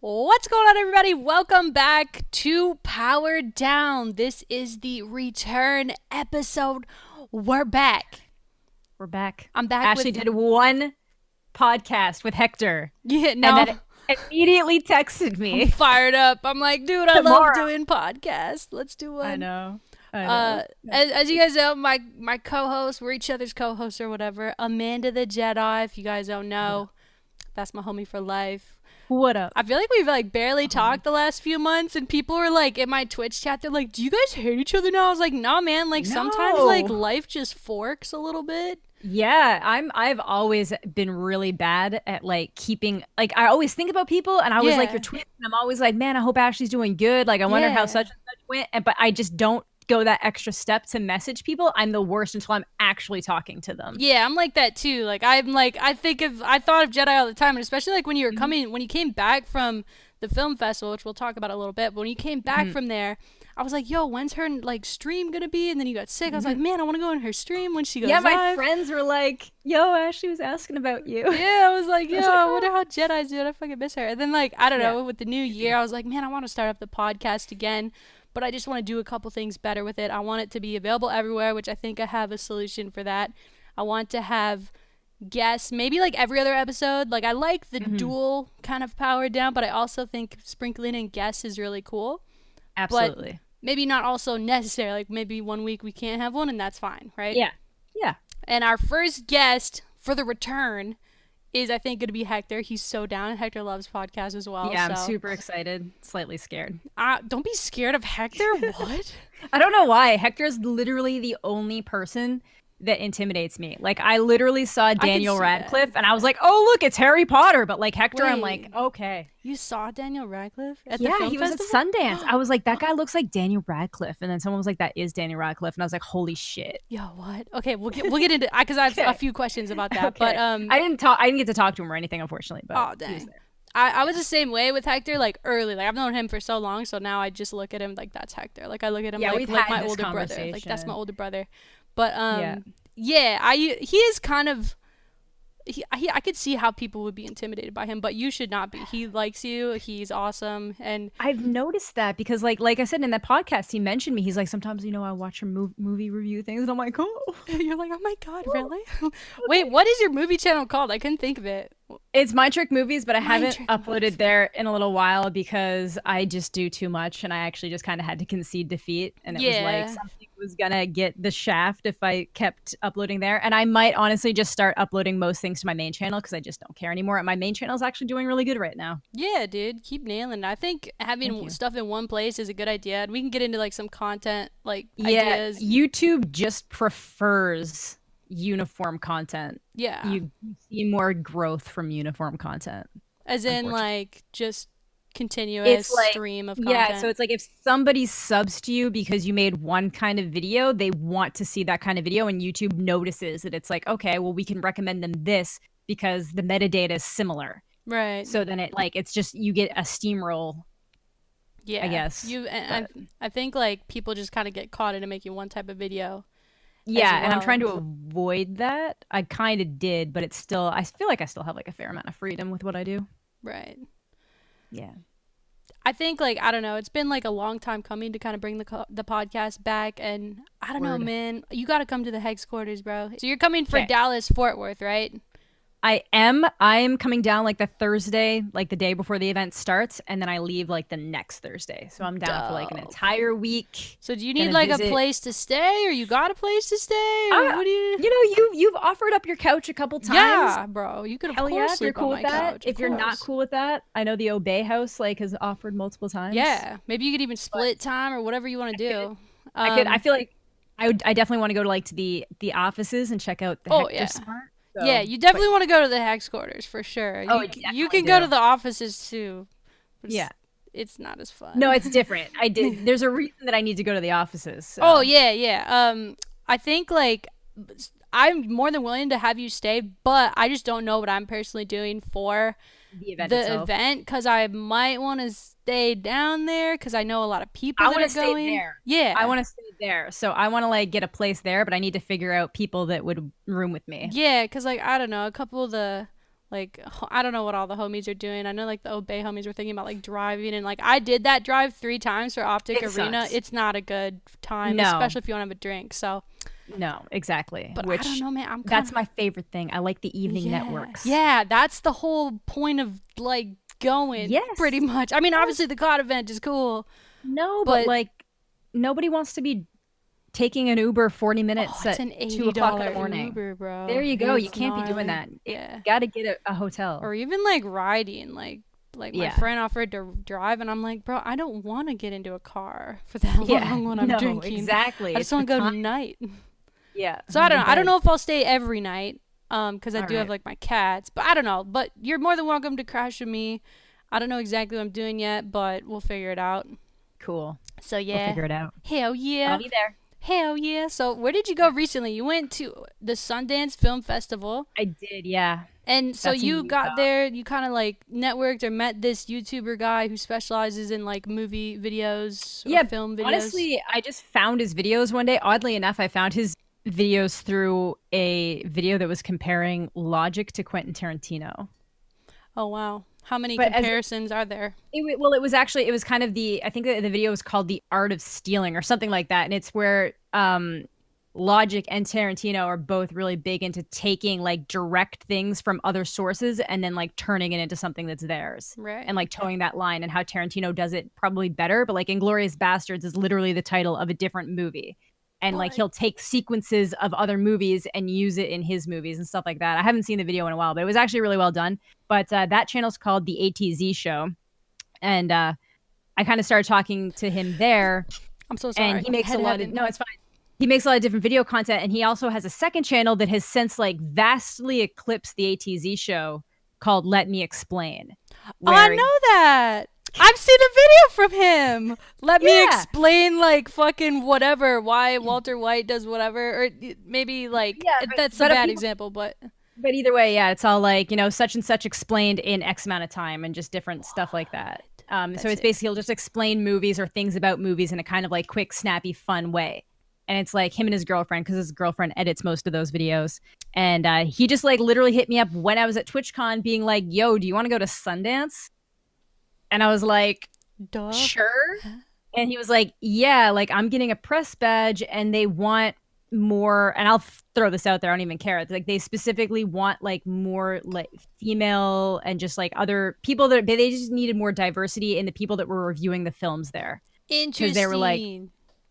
What's going on, everybody? Welcome back to Power Down. This is the return episode. We're back. We're back. I'm back. Ashley did one podcast with Hector. Yeah, no. And then immediately texted me. I'm fired up. I'm like, dude, I love doing podcasts. Let's do one. I know. As you guys know, my co-host, we're each other's co-hosts or whatever, AmandaTheJedi. If you guys don't know, that's my homie for life. What up? I feel like we've barely talked the last few months, and people were like in my Twitch chat, they're like, do you guys hate each other now? I was like, nah, man, sometimes life just forks a little bit. Yeah, I've always been really bad at keeping, I always think about people, and I always like your tweets, and I'm always like, man, I hope Ashley's doing good. I wonder how such and such went, but I just don't go that extra step to message people. I'm the worst until I'm actually talking to them. Yeah, I'm like that too. I thought of Jedi all the time, and especially when you were when you came back from the film festival, which we'll talk about a little bit, but when you came back from there, I was like, yo, when's her stream gonna be? And then you got sick. I was like, man, I want to go in her stream when she goes live. My friends were like, yo, Ashley was asking about you. Yeah, I was like, yo, I wonder how Jedi's doing. I fucking miss her. And then I don't know, with the new year, I was like, man, I want to start up the podcast again. But I just want to do a couple things better with it. I want it to be available everywhere, which I think I have a solution for that. I want to have guests, maybe every other episode. I like the dual kind of powered down, but I also think sprinkling in guests is really cool. Absolutely. But maybe not also necessary. Maybe one week we can't have one, and that's fine, right? Yeah. Yeah. And our first guest for the return is, I think, going to be Hector. He's so down. Hector loves podcasts as well. Yeah, I'm super excited. Slightly scared. Don't be scared of Hector. What? I don't know why. Hector is literally the only person that intimidates me. I literally saw Daniel Radcliffe, and I was like, oh, look, it's Harry Potter. But Hector, wait, I'm like, okay. You saw Daniel Radcliffe at the film he festival? Was at Sundance. I was like, that guy looks like Daniel Radcliffe. And then someone was like, that is Daniel Radcliffe. And I was like, holy shit. Yo, what? Okay, we'll get into because I have a few questions about that. Okay. But I didn't get to talk to him or anything, unfortunately. But oh, dang. I was the same way with Hector, early. I've known him for so long, so now I just look at him that's Hector. I look at him like my older brother. That's my older brother. But he is kind of I could see how people would be intimidated by him, but you should not be. He likes you. He's awesome. And I've noticed that because like I said in that podcast, he mentioned me. He's like, sometimes, I watch your movie review things, and I'm like, oh. You're like, oh my God, really? Wait, what is your movie channel called? I couldn't think of it. It's My Trick Movies, but I haven't uploaded there in a little while because I just do too much, and I actually just kind of had to concede defeat, and it was like something was gonna get the shaft if I kept uploading there. And I might honestly just start uploading most things to my main channel because I just don't care anymore. And my main channel is actually doing really good right now. Yeah, dude, keep nailing it. I think having stuff in one place is a good idea, and we can get into some content ideas. YouTube just prefers uniform content. Yeah, you see more growth from uniform content, as in just continuous stream of content. Yeah, so it's if somebody subs to you because you made one kind of video, they want to see that kind of video, and YouTube notices that it's okay, well, we can recommend them this because the metadata is similar, right? So then it's just you get a steamroll. Yeah, I guess I think people just kind of get caught into making one type of video. Yeah, and I'm trying to avoid that. I kind of did, but it's still, I feel like I still have a fair amount of freedom with what I do. Right. Yeah. I think I don't know, it's been a long time coming to kind of bring the podcast back, and I don't know, man, you got to come to the Hex quarters, bro. So you're coming for Dallas Fort Worth, right? I'm coming down the Thursday, the day before the event starts, and then I leave the next Thursday. So I'm down for an entire week. So do you need a place to stay, or you got a place to stay? Or what do you've offered up your couch a couple times. Yeah, bro. You could sleep on my couch. If you're not cool with that, I know the Obey House has offered multiple times. Yeah, maybe you could even split time or whatever you want to do. I feel like I definitely want to go to the offices and check out the Hector Smart. So, yeah, you definitely want to go to the Hex quarters for sure. You can go to the offices too. It's not as fun. No, it's different. There's a reason that I need to go to the offices. So. Oh yeah. I think I'm more than willing to have you stay, but I just don't know what I'm personally doing for the event because I might want to stay down there because I know a lot of people that are going. Stay there. Yeah, I want to stay there. So I want to get a place there, but I need to figure out people that would room with me. Yeah, because I don't know, a couple of the Like, I don't know what all the homies are doing. I know like the Obey homies were thinking about like driving, and like I did that drive 3 times for OpTic Arena. Sucks. It's not a good time, No. especially if you want to have a drink. So no, exactly. But which I don't know, man. that's my favorite thing. I like the evening networks. Yeah, that's the whole point of like going. Yes. Pretty much. I mean, obviously the COD event is cool. No, but like nobody wants to be taking an Uber 40 minutes at 2 o'clock in the morning. Uber, bro. There you go. You can't be doing that. Yeah. You got to get a hotel. Or even like riding. Like my friend offered to drive, and I'm like, bro, I don't want to get into a car for that long when I'm drinking. Exactly. I just want to go tonight. Yeah. So I don't know. I don't know if I'll stay every night, because I do have like my cats. But I don't know. But you're more than welcome to crash with me. I don't know exactly what I'm doing yet, but we'll figure it out. Cool. So yeah. We'll figure it out. Hell yeah. I'll be there. Hell yeah. So where did you go recently? You went to the Sundance Film Festival. I did, yeah. And so you got there, you kind of like networked or met this YouTuber guy who specializes in like movie videos or film videos. Honestly, I just found his videos one day. Oddly enough, I found his videos through a video that was comparing Logic to Quentin Tarantino. Oh, wow. How many comparisons are there? It was kind of I think the video was called The Art of Stealing or something like that. And it's where Logic and Tarantino are both really big into taking like direct things from other sources and then like turning it into something that's theirs. Right. And like towing that line, and how Tarantino does it probably better. But like Inglourious Bastards is literally the title of a different movie. And like he'll take sequences of other movies and use it in his movies and stuff like that. I haven't seen the video in a while, but it was actually really well done. But that channel's called the ATZ Show. And I kind of started talking to him there. I'm so sorry. And he makes it's fine. He makes a lot of different video content. And he also has a second channel that has since like vastly eclipsed the ATZ Show called Let Me Explain. Oh, I know that. I've seen a video from him. Let me explain, like, fucking whatever, why Walter White does whatever. Or maybe, like, that's a bad example, but either way, yeah, it's all like, you know, such and such explained in X amount of time and just different stuff like that. So it's basically, he'll just explain movies or things about movies in a kind of, like, quick, snappy, fun way. And it's like him and his girlfriend, because his girlfriend edits most of those videos. And he just, like, literally hit me up when I was at TwitchCon being like, yo, do you want to go to Sundance? And I was like, duh. Sure. And he was like, yeah, like I'm getting a press badge and they want more, and I'll throw this out there, I don't even care. It's like they specifically want like more like female and just like other people that they just needed more diversity in the people that were reviewing the films there. Interesting. Because they were like,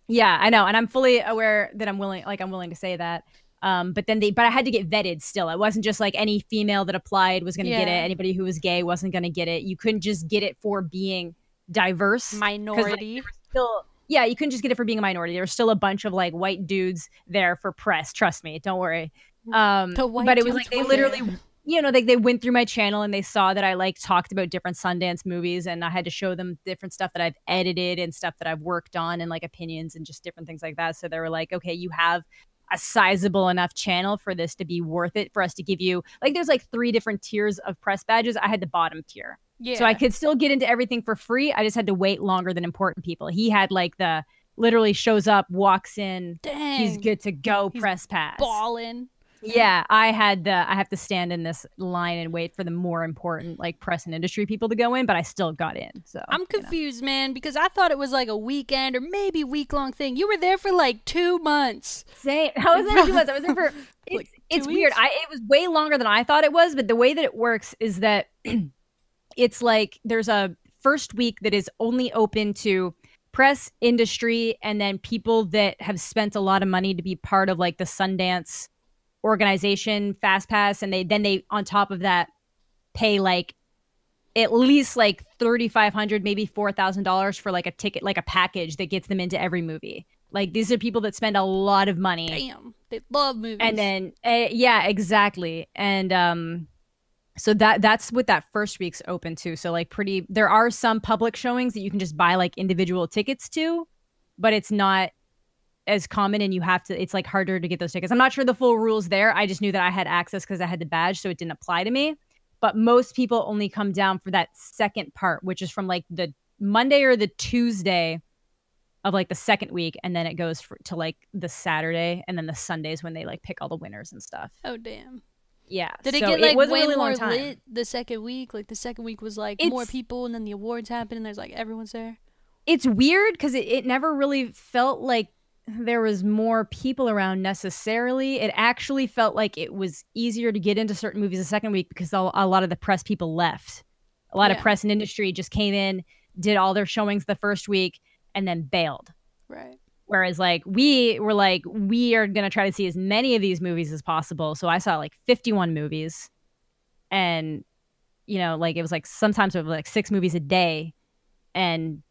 yeah, I know. And I'm fully aware that I'm willing to say that. But I had to get vetted still. It wasn't just like any female that applied was going to get it. Anybody who was gay wasn't going to get it. You couldn't just get it for being diverse. Minority. Like, you couldn't just get it for being a minority. There was still a bunch of like white dudes there for press. Trust me. Don't worry. But it was like they literally, you know, like they went through my channel and they saw that I like talked about different Sundance movies, and I had to show them different stuff that I've edited and stuff that I've worked on and like opinions and just different things like that. So they were like, okay, you have a sizable enough channel for this to be worth it for us to give you, like, there's like 3 different tiers of press badges. I had the bottom tier. Yeah. So I could still get into everything for free. I just had to wait longer than important people. He had like the literally shows up, walks in, he's good to go, press pass. Ballin'. Yeah, I have to stand in this line and wait for the more important like press and industry people to go in, but I still got in. So I'm confused, man, because I thought it was like a weekend or maybe week-long thing. You were there for like 2 months. Same. I was there 2 months. I was there for it's weird. It was way longer than I thought it was, but the way that it works is that it's like there's a first week that is only open to press, industry, and then people that have spent a lot of money to be part of like the Sundance organization, fast pass, and they on top of that pay like at least like $3,500, maybe $4,000 for like a ticket, like a package that gets them into every movie. Like these are people that spend a lot of money. Damn, they love movies. And then yeah, exactly. And so that's what that first week's open to. So like there are some public showings that you can just buy like individual tickets to, but it's not as common, and it's like harder to get those tickets. I'm not sure the full rules there. I just knew that I had access because I had the badge, so it didn't apply to me. But most people only come down for that second part, which is from like the Monday or the Tuesday of like the second week, and then it goes to like the Saturday, and then the Sundays when they like pick all the winners and stuff. Oh damn. Yeah. Did it so get like was way a really more long time. lit the second week? Like the second week was like more people, and then the awards happen, and there's like everyone's there. It's weird because it never really felt like there was more people around necessarily. It actually felt like it was easier to get into certain movies the second week because a lot of the press people left. A lot of press and industry just came in, did all their showings the first week, and then bailed. Right. Whereas like we were like, we are going to try to see as many of these movies as possible. So I saw like 51 movies, and you know, like it was like sometimes it was like 6 movies a day. And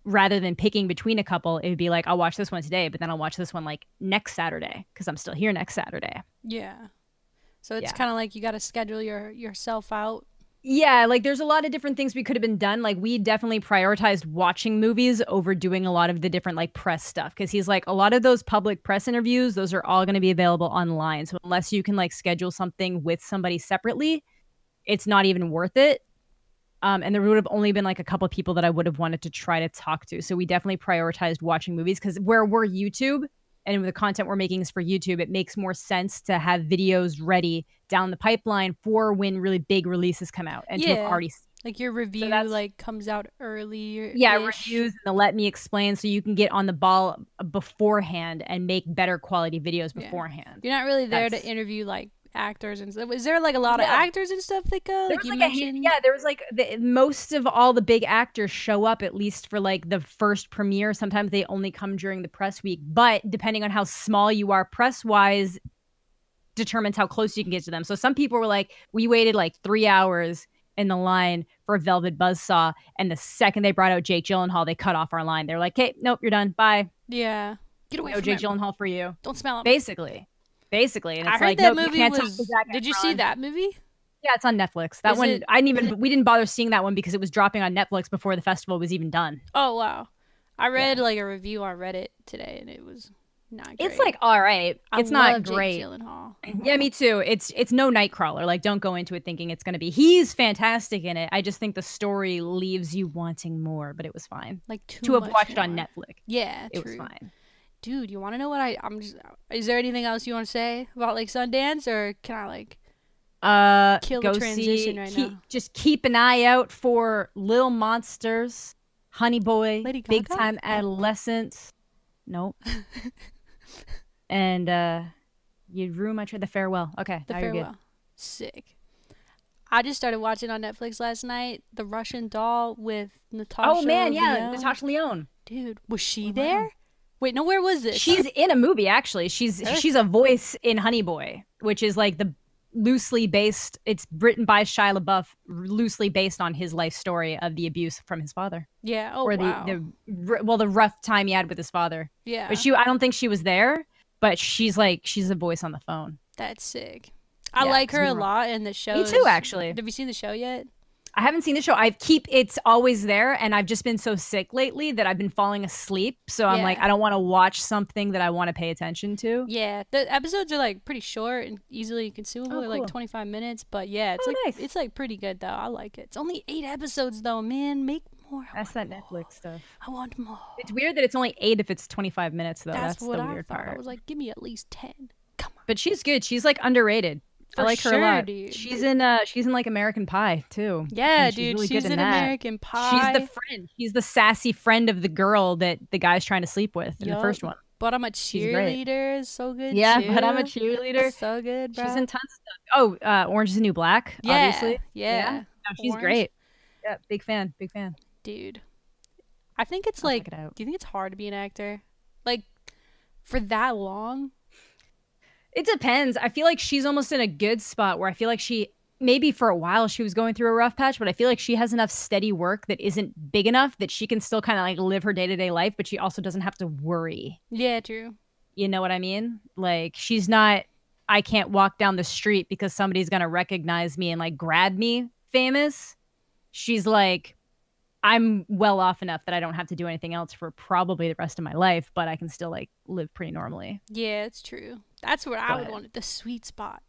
rather than picking between a couple, it would be like, I'll watch this one today, but then I'll watch this one like next Saturday because I'm still here next Saturday. Yeah. So it's kind of like you got to schedule yourself out. Yeah, like there's a lot of different things we could have been done. Like we definitely prioritized watching movies over doing a lot of the different like press stuff because he's like a lot of those public press interviews, those are all going to be available online. So unless you can like schedule something with somebody separately, it's not even worth it. And there would have only been like a couple of people that I would have wanted to try to talk to. So we definitely prioritized watching movies because where we're YouTube and the content we're making is for YouTube, it makes more sense to have videos ready down the pipeline for when really big releases come out and to have already seen. Like your review like comes out early. Yeah, reviews and the let me explain so you can get on the ball beforehand and make better quality videos beforehand. You're not really there to interview like actors and stuff. Is there like a lot of actors and stuff that go? Like you mentioned? There was like most of all the big actors show up at least for like the first premiere. Sometimes they only come during the press week, but depending on how small you are press wise determines how close you can get to them. So some people were like, we waited like 3 hours in the line for Velvet Buzzsaw, and the second they brought out Jake Gyllenhaal, they cut off our line. They're like, hey, nope, you're done, bye. Yeah, get away from Jake Gyllenhaal for you. Don't smell him. Basically, and it's I heard like, that nope, movie was. Did you see that movie? Yeah, it's on Netflix. That one, we didn't bother seeing that one because it was dropping on Netflix before the festival was even done. Oh wow, I read like a review on Reddit today, and it was not great. It's like all right. It's not great. Jake Gyllenhaal. Yeah, me too. It's no Nightcrawler. Like, don't go into it thinking it's gonna be. He's fantastic in it. I just think the story leaves you wanting more, but it was fine. Like to have watched on Netflix. Yeah, it was fine. Dude, you want to know what I'm just? Is there anything else you want to say about like Sundance, or can I like kill the transition now? Just keep an eye out for Lil Monsters, Honey Boy, Big Time Adolescence. Nope. And you ruined my the Farewell. Okay, the now Farewell. You're good. Sick. I just started watching on Netflix last night The Russian Doll with Natasha. Oh man, yeah, Natasha Lyonne. Dude, was she there? Wait, no, where was this? She's in a movie, actually. She's a voice in Honey Boy, which is like the loosely based. It's written by Shia LaBeouf, loosely based on his life story of the abuse from his father. Yeah. Oh, wow. The rough time he had with his father. Yeah. But I don't think she was there, but she's a voice on the phone. That's sick. I like her a lot in the show. Me too, actually. Have you seen the show yet? I haven't seen the show. It's always there, and I've just been so sick lately that I've been falling asleep. So I'm like, I don't want to watch something that I want to pay attention to. Yeah, the episodes are like pretty short and easily consumable. They're like 25 minutes, but yeah, it's nice. It's like pretty good though. I like it. It's only 8 episodes though, man. Make more. That's that Netflix stuff. I want more. It's weird that it's only 8 if it's 25 minutes though. That's what the weird part. I was like, give me at least 10. Come on. But she's good. She's like underrated. I like her a lot. Dude. She's in like American Pie too. Yeah, dude, really she's in American Pie. She's the friend. She's the sassy friend of the girl that the guy's trying to sleep with in the first one. But I'm a Cheerleader is so good. Yeah, too. But I'm a Cheerleader. So good, bro. She's in tons of stuff. Oh, Orange is the New Black. Yeah, obviously. Yeah. No, she's great. Yeah, big fan. Dude, I think it's like. Do you think it's hard to be an actor, like, for that long? It depends. I feel like she's almost in a good spot where I feel like maybe for a while she was going through a rough patch, but I feel like she has enough steady work that isn't big enough that she can still kind of like live her day-to-day life, but she also doesn't have to worry. Yeah, true. You know what I mean? Like, she's not, I can't walk down the street because somebody's going to recognize me and like grab me famous. She's like, I'm well off enough that I don't have to do anything else for probably the rest of my life, but I can still like live pretty normally. Yeah, it's true. That's where I would want it, the sweet spot.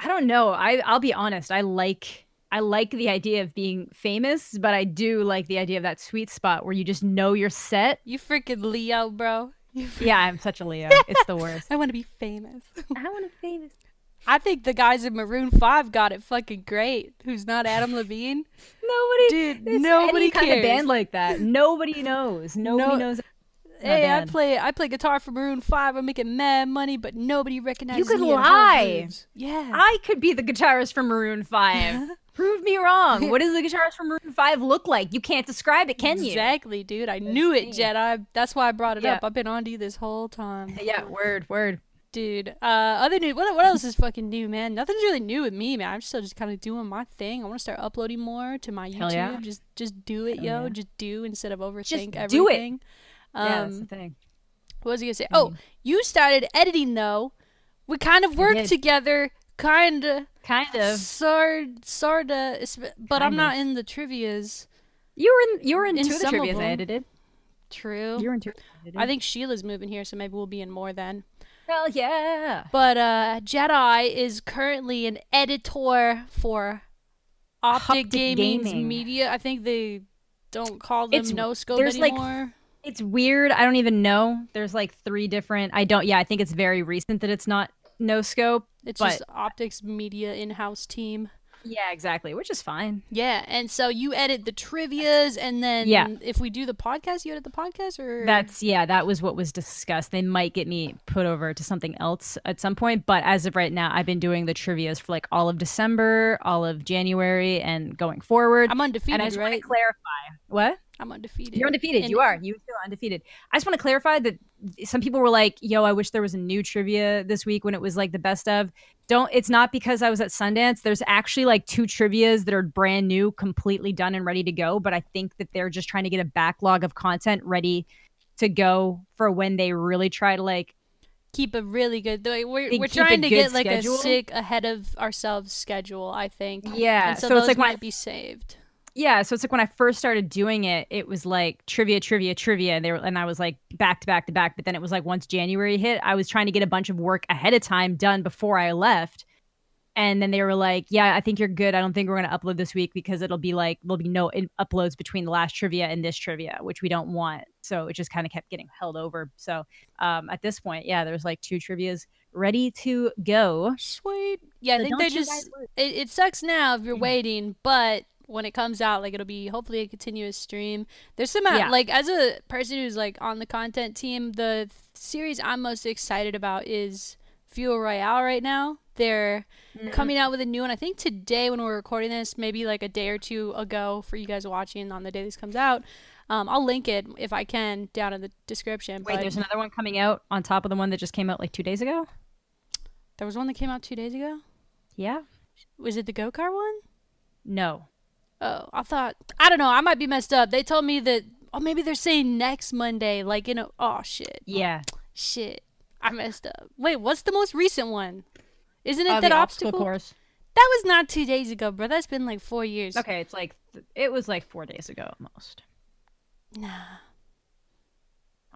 I don't know. I'll be honest. I like the idea of being famous, but I do like the idea of that sweet spot where you just know you're set. You freaking Leo, bro. Yeah, I'm such a Leo. It's the worst. I want to be famous. I want to be famous. I think the guys in Maroon 5 got it fucking great. Who's not Adam Levine? Nobody, dude. Nobody any cares. kind of band like that. Nobody knows. Nobody knows. Hey, I play guitar for Maroon 5. I'm making mad money, but nobody recognizes me. You could lie. Yeah, I could be the guitarist for Maroon 5. Prove me wrong. What does the guitarist from Maroon 5 look like? You can't describe it, can you? Exactly, dude. I knew it, Jedi. That's why I brought it up. I've been on to you this whole time. Yeah, word. Dude, other news. What else is fucking new, man? Nothing's really new with me, man. I'm still just kind of doing my thing. I want to start uploading more to my YouTube. Yeah. Just do it, yo. Yeah. Just do instead of overthink everything. Do it. Yeah, that's the thing. What was I gonna say? Oh, you started editing though. We kind of worked together, kinda. Sorta. But I'm not in the trivias. You were in two of the trivias I edited. True. You were in two. I think Sheila's moving here, so maybe we'll be in more then. Hell yeah. But Jedi is currently an editor for OpTic Gaming's media. I think they don't call them no scope anymore. It's weird. I don't even know. There's like 3 different. I think it's very recent that it's not no scope. It's just OpTic's media in-house team. Yeah, exactly, which is fine. Yeah, and so you edit the trivias, and then if we do the podcast, you edit the podcast, or that was what was discussed. They might get me put over to something else at some point, but as of right now, I've been doing the trivias for like all of December, all of January, and going forward. I'm undefeated, and I just right? want to clarify. What? I'm undefeated. You're undefeated. You are. You feel undefeated. I just want to clarify that some people were like, yo, I wish there was a new trivia this week when it was like the best of. It's not because I was at Sundance. There's actually like 2 trivias that are brand new, completely done and ready to go. But I think that they're just trying to get a backlog of content ready to go for when they really try to like keep a really good. We're trying to get like schedule. A sick ahead of ourselves schedule, I think. Yeah. And so those it's like might be saved. Yeah, so it's like when I first started doing it, it was like trivia, and I was like back to back to back. But then it was like once January hit, I was trying to get a bunch of work ahead of time done before I left, and then they were like, "Yeah, I think you're good. I don't think we're going to upload this week because it'll be like there'll be no uploads between the last trivia and this trivia, which we don't want." So it just kind of kept getting held over. So at this point, there's like 2 trivias ready to go. Sweet. Yeah, so I think they just it sucks now if you're waiting, but when it comes out, like it'll be hopefully a continuous stream. There's some like as a person who's like on the content team, the series I'm most excited about is Fuel Royale right now. They're coming out with a new one. I think today when we're recording this, maybe like a day or 2 ago for you guys watching on the day this comes out. I'll link it if I can down in the description. Wait, there's another one coming out on top of the one that just came out like 2 days ago? There was one that came out 2 days ago? Yeah. Was it the go-kart one? No. Oh, I don't know. I might be messed up. They told me that, maybe they're saying next Monday, like, oh, shit. Yeah. Shit. I messed up. Wait, what's the most recent one? Isn't it that obstacle course? That was not 2 days ago, bro. That's been like 4 years. Okay, it's like, it was like 4 days ago at most. Nah.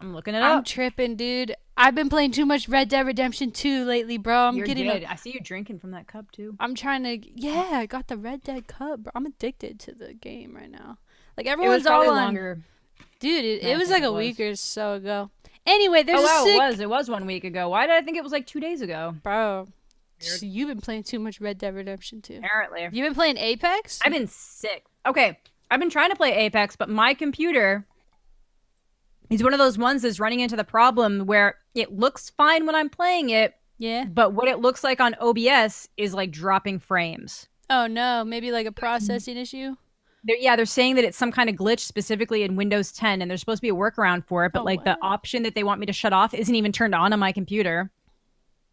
I'm looking it up. I'm tripping, dude. I've been playing too much Red Dead Redemption 2 lately, bro. You're good. I see you drinking from that cup, too. I'm trying to... Yeah, I got the Red Dead cup, bro. I'm addicted to the game right now. Like, everyone's all on... longer. Dude, it was like a week or so ago. Anyway, there's it was 1 week ago. Why did I think it was like 2 days ago? Bro, so you've been playing too much Red Dead Redemption 2. Apparently. You've been playing Apex? I've been sick. Okay, I've been trying to play Apex, but my computer... He's one of those ones that's running into the problem where it looks fine when I'm playing it. Yeah. But what it looks like on OBS is like dropping frames. Oh no, maybe like a processing issue? They're saying that it's some kind of glitch specifically in Windows 10 and there's supposed to be a workaround for it, but the option that they want me to shut off isn't even turned on my computer.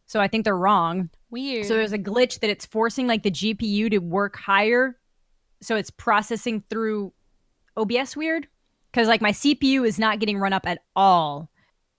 So I think they're wrong. Weird. So there's a glitch that it's forcing like the GPU to work higher. So it's processing through OBS weird. Because, like, my CPU is not getting run up at all,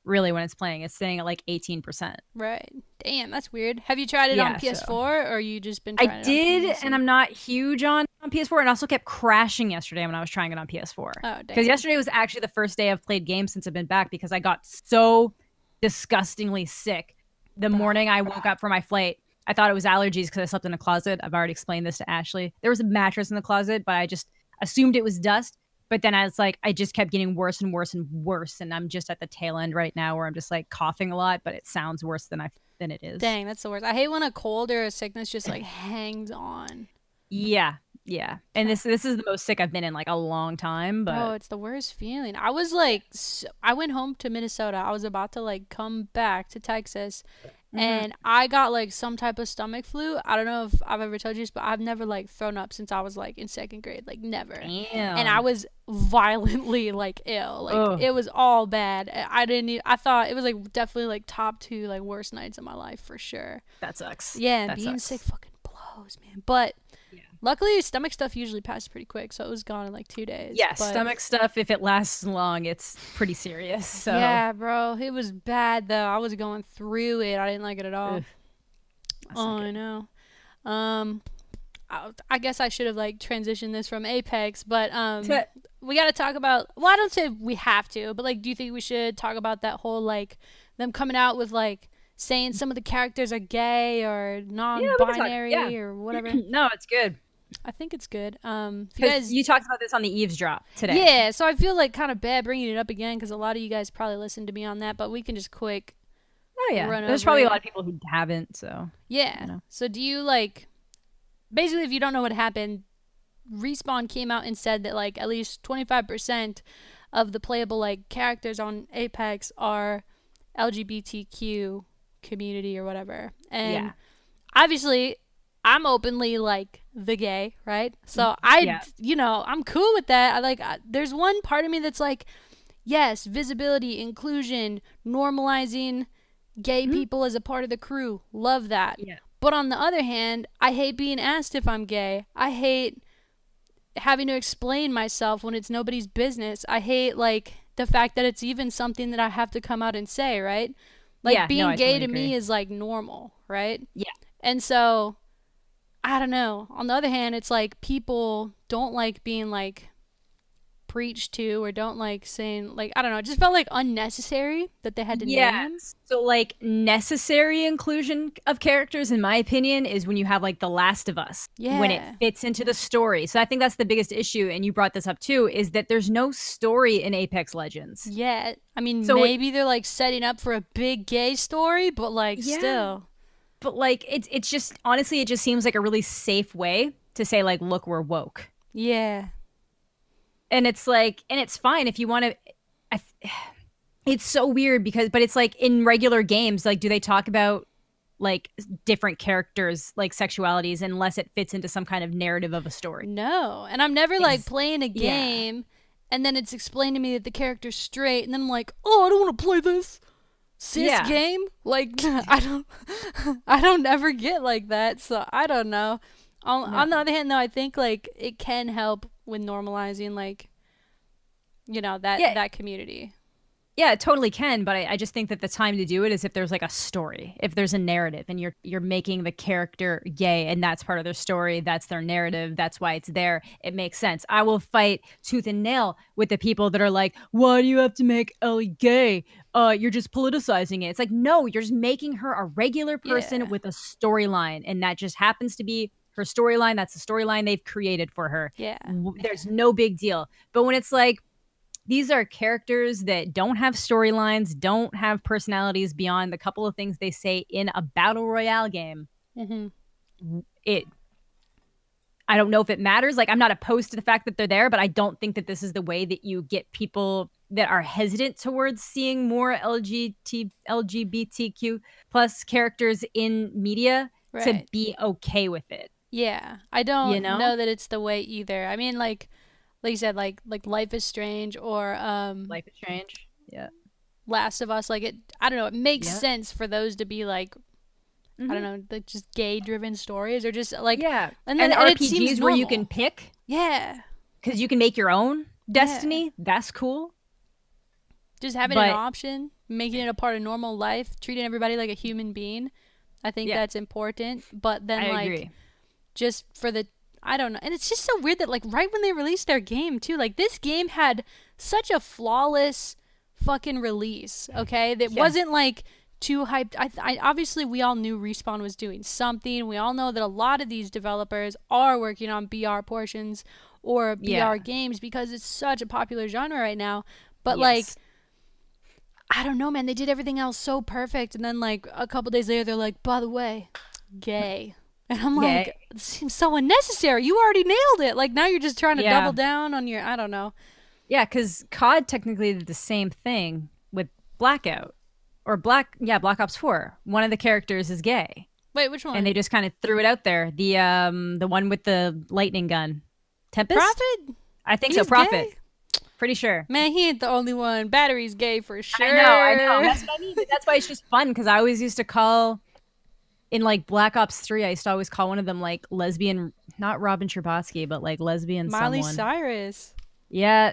really, when it's playing. It's staying at, like, 18%. Right. Damn, that's weird. Have you tried it on PS4, or you just been trying it on PC? And I'm not huge on PS4, and also kept crashing yesterday when I was trying it on PS4. Oh, damn. Because yesterday was actually the first day I've played games since I've been back, because I got so disgustingly sick the morning I woke up for my flight. I thought it was allergies because I slept in a closet. I've already explained this to Ashley. There was a mattress in the closet, but I just assumed it was dust. But then I just kept getting worse and worse and worse. And I'm just at the tail end right now where I'm just like coughing a lot, but it sounds worse than I than it is. Dang, that's the worst. I hate when a cold or a sickness just like hangs on. Yeah. Yeah. And this is the most sick I've been in like a long time, but oh, it's the worst feeling. I was like I went home to Minnesota. I was about to like come back to Texas and I got like some type of stomach flu. I don't know if I've ever told you this, but I've never like thrown up since I was like in 2nd grade, like never. Damn. And I was violently like ill. Like it was all bad. I thought it was like definitely like top 2 like worst nights of my life for sure. That sucks. Yeah, that being sucks. sick fucking blows, man. But luckily, stomach stuff usually passes pretty quick, so it was gone in like 2 days. Yeah, stomach stuff, if it lasts long, it's pretty serious. So yeah, bro, it was bad though. I was going through it. I didn't like it at all. Oh, I know. I guess I should have like transitioned this from Apex, but we got to talk about. Well, I don't say we have to, but like, do you think we should talk about that whole like them coming out with like saying some of the characters are gay or non-binary or whatever? No, it's good. I think it's good. You talked about this on the eavesdrop today. Yeah, so I feel like kind of bad bringing it up again because a lot of you guys probably listened to me on that, but we can just quick. Oh yeah, there's probably a lot of people who haven't. So yeah. You know. So do you like? Basically, if you don't know what happened, Respawn came out and said that like at least 25% of the playable like characters on Apex are LGBTQ community or whatever, and obviously I'm openly like the gay, right? So you know, I'm cool with that. I like there's one part of me that's like, yes, visibility, inclusion, normalizing gay people as a part of the crew. Love that. Yeah. But on the other hand, I hate being asked if I'm gay. I hate having to explain myself when it's nobody's business. I hate like the fact that it's even something that I have to come out and say, right? Like being gay to me is like normal, right? Yeah. And so I don't know. On the other hand, it's like people don't like being like preached to or don't like saying like, I don't know, it just felt like unnecessary that they had to name him. So like necessary inclusion of characters in my opinion is when you have like The Last of Us, when it fits into the story. So I think that's the biggest issue, and you brought this up too, is that there's no story in Apex Legends. Yeah. I mean, so maybe they're like setting up for a big gay story, but like still. But like it's just honestly it just seems like a really safe way to say like, look, we're woke. Yeah. And it's like, and it's fine if you want to. It's so weird but it's like in regular games, like, do they talk about like different characters, like sexualities, unless it fits into some kind of narrative of a story? No. And I'm never like playing a game and then it's explained to me that the character's straight, and then I'm like, oh, I don't want to play this cis game. Like, I don't ever get like that. So I don't know. On the other hand, though, I think like it can help with normalizing, like, you know, that community. Yeah, it totally can, but I just think that the time to do it is if there's like a story, if there's a narrative, and you're making the character gay, and that's part of their story, that's their narrative, that's why it's there. It makes sense. I will fight tooth and nail with the people that are like, why do you have to make Ellie gay? You're just politicizing it. It's like, no, you're just making her a regular person with a storyline, and that just happens to be her storyline. That's the storyline they've created for her. Yeah. There's no big deal. But when it's like, these are characters that don't have storylines, don't have personalities beyond the couple of things they say in a battle royale game. I don't know if it matters. Like, I'm not opposed to the fact that they're there, but I don't think that this is the way that you get people that are hesitant towards seeing more LGBTQ plus characters in media to be okay with it. Yeah, I don't know that it's the way either. I mean, like you said, like Life is Strange or Life is Strange, Last of Us. Like I don't know. It makes sense for those to be like, I don't know, like just gay-driven stories or just like and RPGs where you can pick. Yeah, because you can make your own destiny. That's cool. Just having an option, making it a part of normal life, treating everybody like a human being. I think that's important. But then I agree. Just for the, I don't know. And it's just so weird that like right when they released their game too, like this game had such a flawless fucking release, okay? That wasn't like too hyped. I obviously we all knew Respawn was doing something. We all know that a lot of these developers are working on BR portions or BR games because it's such a popular genre right now. But like, I don't know, man. They did everything else so perfect, and then like a couple days later, they're like, by the way, gay. And I'm like, it seems so unnecessary. You already nailed it. Like, now you're just trying to double down on your, I don't know. Yeah, because COD technically did the same thing with Blackout. Or Black Ops 4. One of the characters is gay. Wait, which one? And they just kind of threw it out there. The one with the lightning gun. Tempest? Prophet? I think so, Prophet. Gay? Pretty sure. Man, he ain't the only one. Battery's gay for sure. I know. That's what I mean. That's why it's just fun, because I always used to call... In like Black Ops 3, I used to always call one of them like lesbian, not Robin Scherbatsky, but like lesbian Miley someone. Cyrus. Yeah,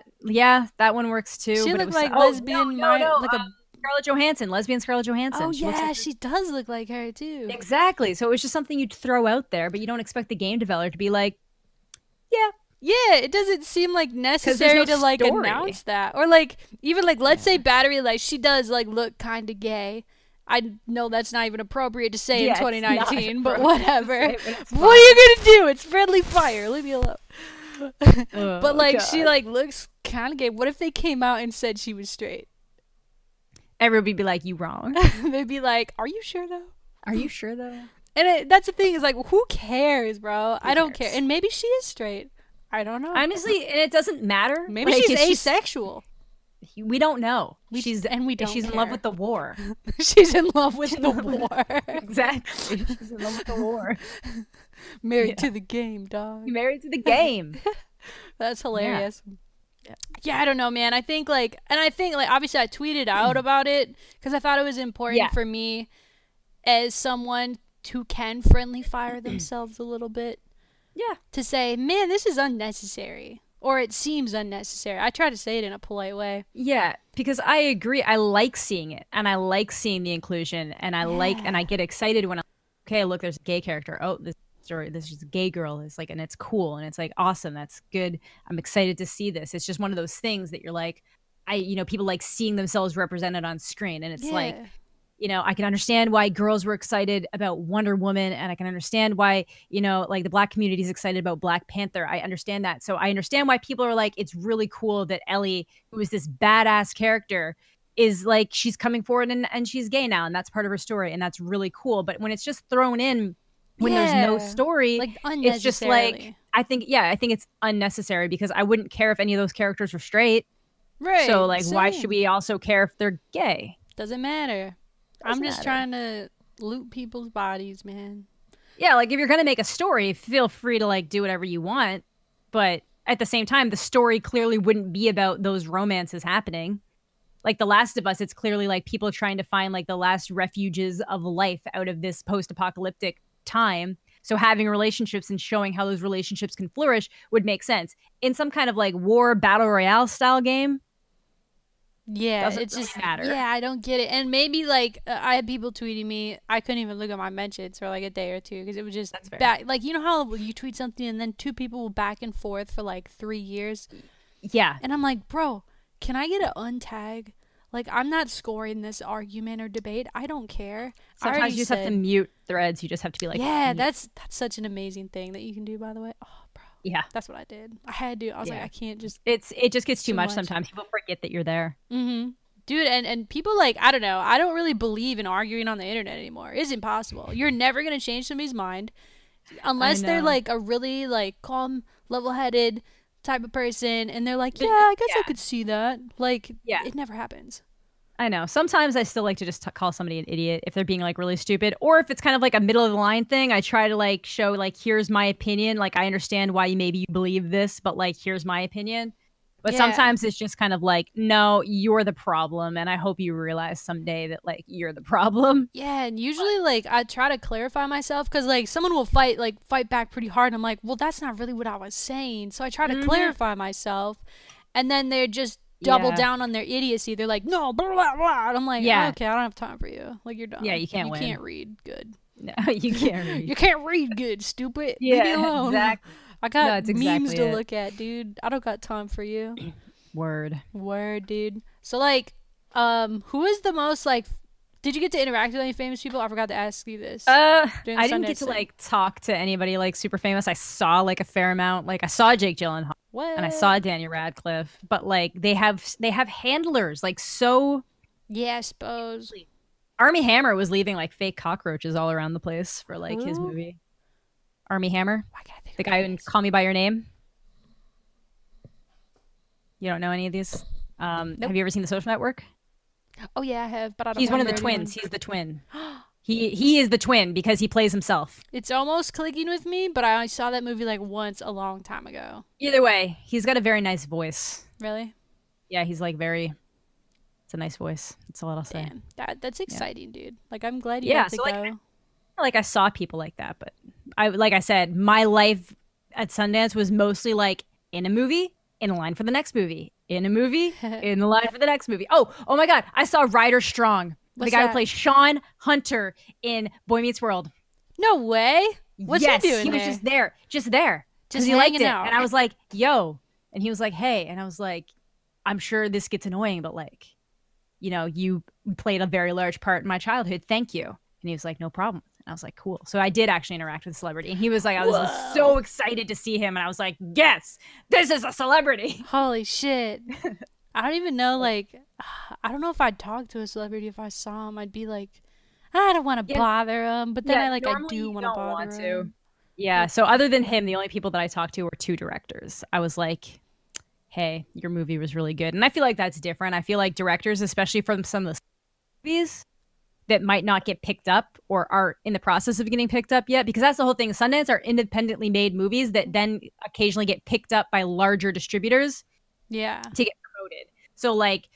that one works too. She but looked like lesbian. Like Scarlett Johansson, lesbian Scarlett Johansson. Oh yeah, she does look like her too. Exactly. So it was just something you'd throw out there, but you don't expect the game developer to be like, yeah. Yeah, it doesn't seem like necessary to like announce that, or like even like let's say Battery, like she does like look kind of gay. I know that's not even appropriate to say in 2019, but whatever. What are you gonna do? It's friendly fire. Leave me alone. But like, she like looks kind of gay. What if they came out and said she was straight? Everybody would be like, "You wrong." They'd be like, "Are you sure though? Are you sure though?" And that's the thing is like, who cares, bro? I don't care. And maybe she is straight. I don't know. Honestly, and it doesn't matter. Maybe like, she's asexual. We don't know. She's in love with the war. She's in love with the war. Exactly. She's in love with the war. Married to the game, dog. Married to the game. That's hilarious. Yeah, I don't know, man. I think like obviously I tweeted out about it because I thought it was important for me as someone who can friendly fire themselves a little bit. Yeah. To say, man, this is unnecessary. Or it seems unnecessary. I try to say it in a polite way. Yeah, because I agree. I like seeing it, and I like seeing the inclusion, and I get excited when okay, look, there's a gay character. Oh, this is a gay girl. It's like, and it's cool, and it's like awesome. That's good. I'm excited to see this. It's just one of those things that you're like, people like seeing themselves represented on screen, and it's like, I can understand why girls were excited about Wonder Woman, and I can understand why, like the Black community is excited about Black Panther. I understand that. So I understand why people are like, it's really cool that Ellie, who is this badass character, is like, she's coming forward and she's gay now, and that's part of her story, and that's really cool. But when it's just thrown in, when there's no story, like it's just like, I think it's unnecessary, because I wouldn't care if any of those characters were straight. Right. So like, why should we also care if they're gay? Doesn't matter. I'm just trying to loot people's bodies, man. Yeah, like if you're gonna make a story, feel free to like do whatever you want, but at the same time, the story clearly wouldn't be about those romances happening. Like The Last of Us, it's clearly like people trying to find like the last refuges of life out of this post-apocalyptic time. So having relationships and showing how those relationships can flourish would make sense. In some kind of like war battle royale style game, it's just matter. Yeah, I don't get it. And maybe like I had people tweeting me. I couldn't even look at my mentions for like a day or two because it was just back. Like, you know how you tweet something and then two people will back and forth for like 3 years. Yeah, and I'm like, bro, can I get an untag? Like, I'm not scoring this argument or debate. I don't care. Sometimes you just have to mute threads. You just have to be like, yeah, that's such an amazing thing that you can do. By the way, oh, bro. Yeah, that's what I did. I had to. I was like, I can't just. It just gets too much sometimes. People forget that you're there. Mm-hmm. Dude, and people like, I don't know. I don't really believe in arguing on the internet anymore. It's impossible. You're never gonna change somebody's mind unless they're like a really like calm, level-headed type of person, and they're like, yeah, I guess I could see that. Like, it never happens. I know. Sometimes I still like to just call somebody an idiot if they're being like really stupid, or if it's kind of like a middle of the line thing. I try to like show like, here's my opinion. Like, I understand why maybe you believe this, but like, here's my opinion. But sometimes it's just kind of like, no, you're the problem, and I hope you realize someday that like you're the problem. Yeah, and usually like I try to clarify myself because like someone will fight back pretty hard, and I'm like, well, that's not really what I was saying. So I try to clarify myself, and then they're just double down on their idiocy. They're like, no, blah, blah, blah. And I'm like, oh, okay, I don't have time for you. Like, you're done. Yeah, you can't win. You can't read good. No, you can't read. You can't read good, stupid. Leave me alone. Exactly. I got memes to look at, dude. I don't got time for you. Word, dude. So, like, who is the most, like, did you get to interact with any famous people? I forgot to ask you this. I didn't get to, like, talk to anybody, like, super famous. I saw, like, a fair amount. Like, I saw Jake Gyllenhaal. What? And I saw Daniel Radcliffe. But, like, they have handlers, like, so Yeah, I suppose. Army Hammer was leaving like fake cockroaches all around the place for like Who? his movie. Army Hammer, Why can't I think the of guy names? in Call Me by Your Name. You don't know any of these? Nope. Have you ever seen The Social Network? Oh yeah, I have, but I don't He's one of the remember anyone. twins. He's the twin. He is the twin because he plays himself. It's almost clicking with me, but I only saw that movie like once a long time ago. Either way, he's got a very nice voice. Really? Yeah, he's like very. It's a nice voice. That's all I'll say. Damn, that's exciting, dude. Like, I'm glad you Yeah, got to so go. Like I saw people like that, but like I said, my life at Sundance was mostly like in a movie, in a line for the next movie, in a movie, in the line for the next movie. Oh my God, I saw Ryder Strong, the guy who plays Sean Hunter in Boy Meets World. No way. What's he doing? He was just there, because he liked it, and I was like, "Yo," and he was like, "Hey," and I was like, "I'm sure this gets annoying, but like, you know, you played a very large part in my childhood. Thank you." And he was like, "No problem." And I was like, "Cool." So I did actually interact with a celebrity, and he was like, I was so excited to see him, and I was like, "Yes, this is a celebrity." Holy shit. I don't even know, like, I don't know if I'd talk to a celebrity if I saw him. I'd be like, I don't want to bother him, but then I do want to bother him. Yeah, so other than him, the only people that I talked to were two directors. I was like, hey, your movie was really good. And I feel like that's different. I feel like directors, especially from some of the movies that might not get picked up or are in the process of getting picked up yet, because that's the whole thing. Sundance are independently made movies that then occasionally get picked up by larger distributors to get promoted. So like,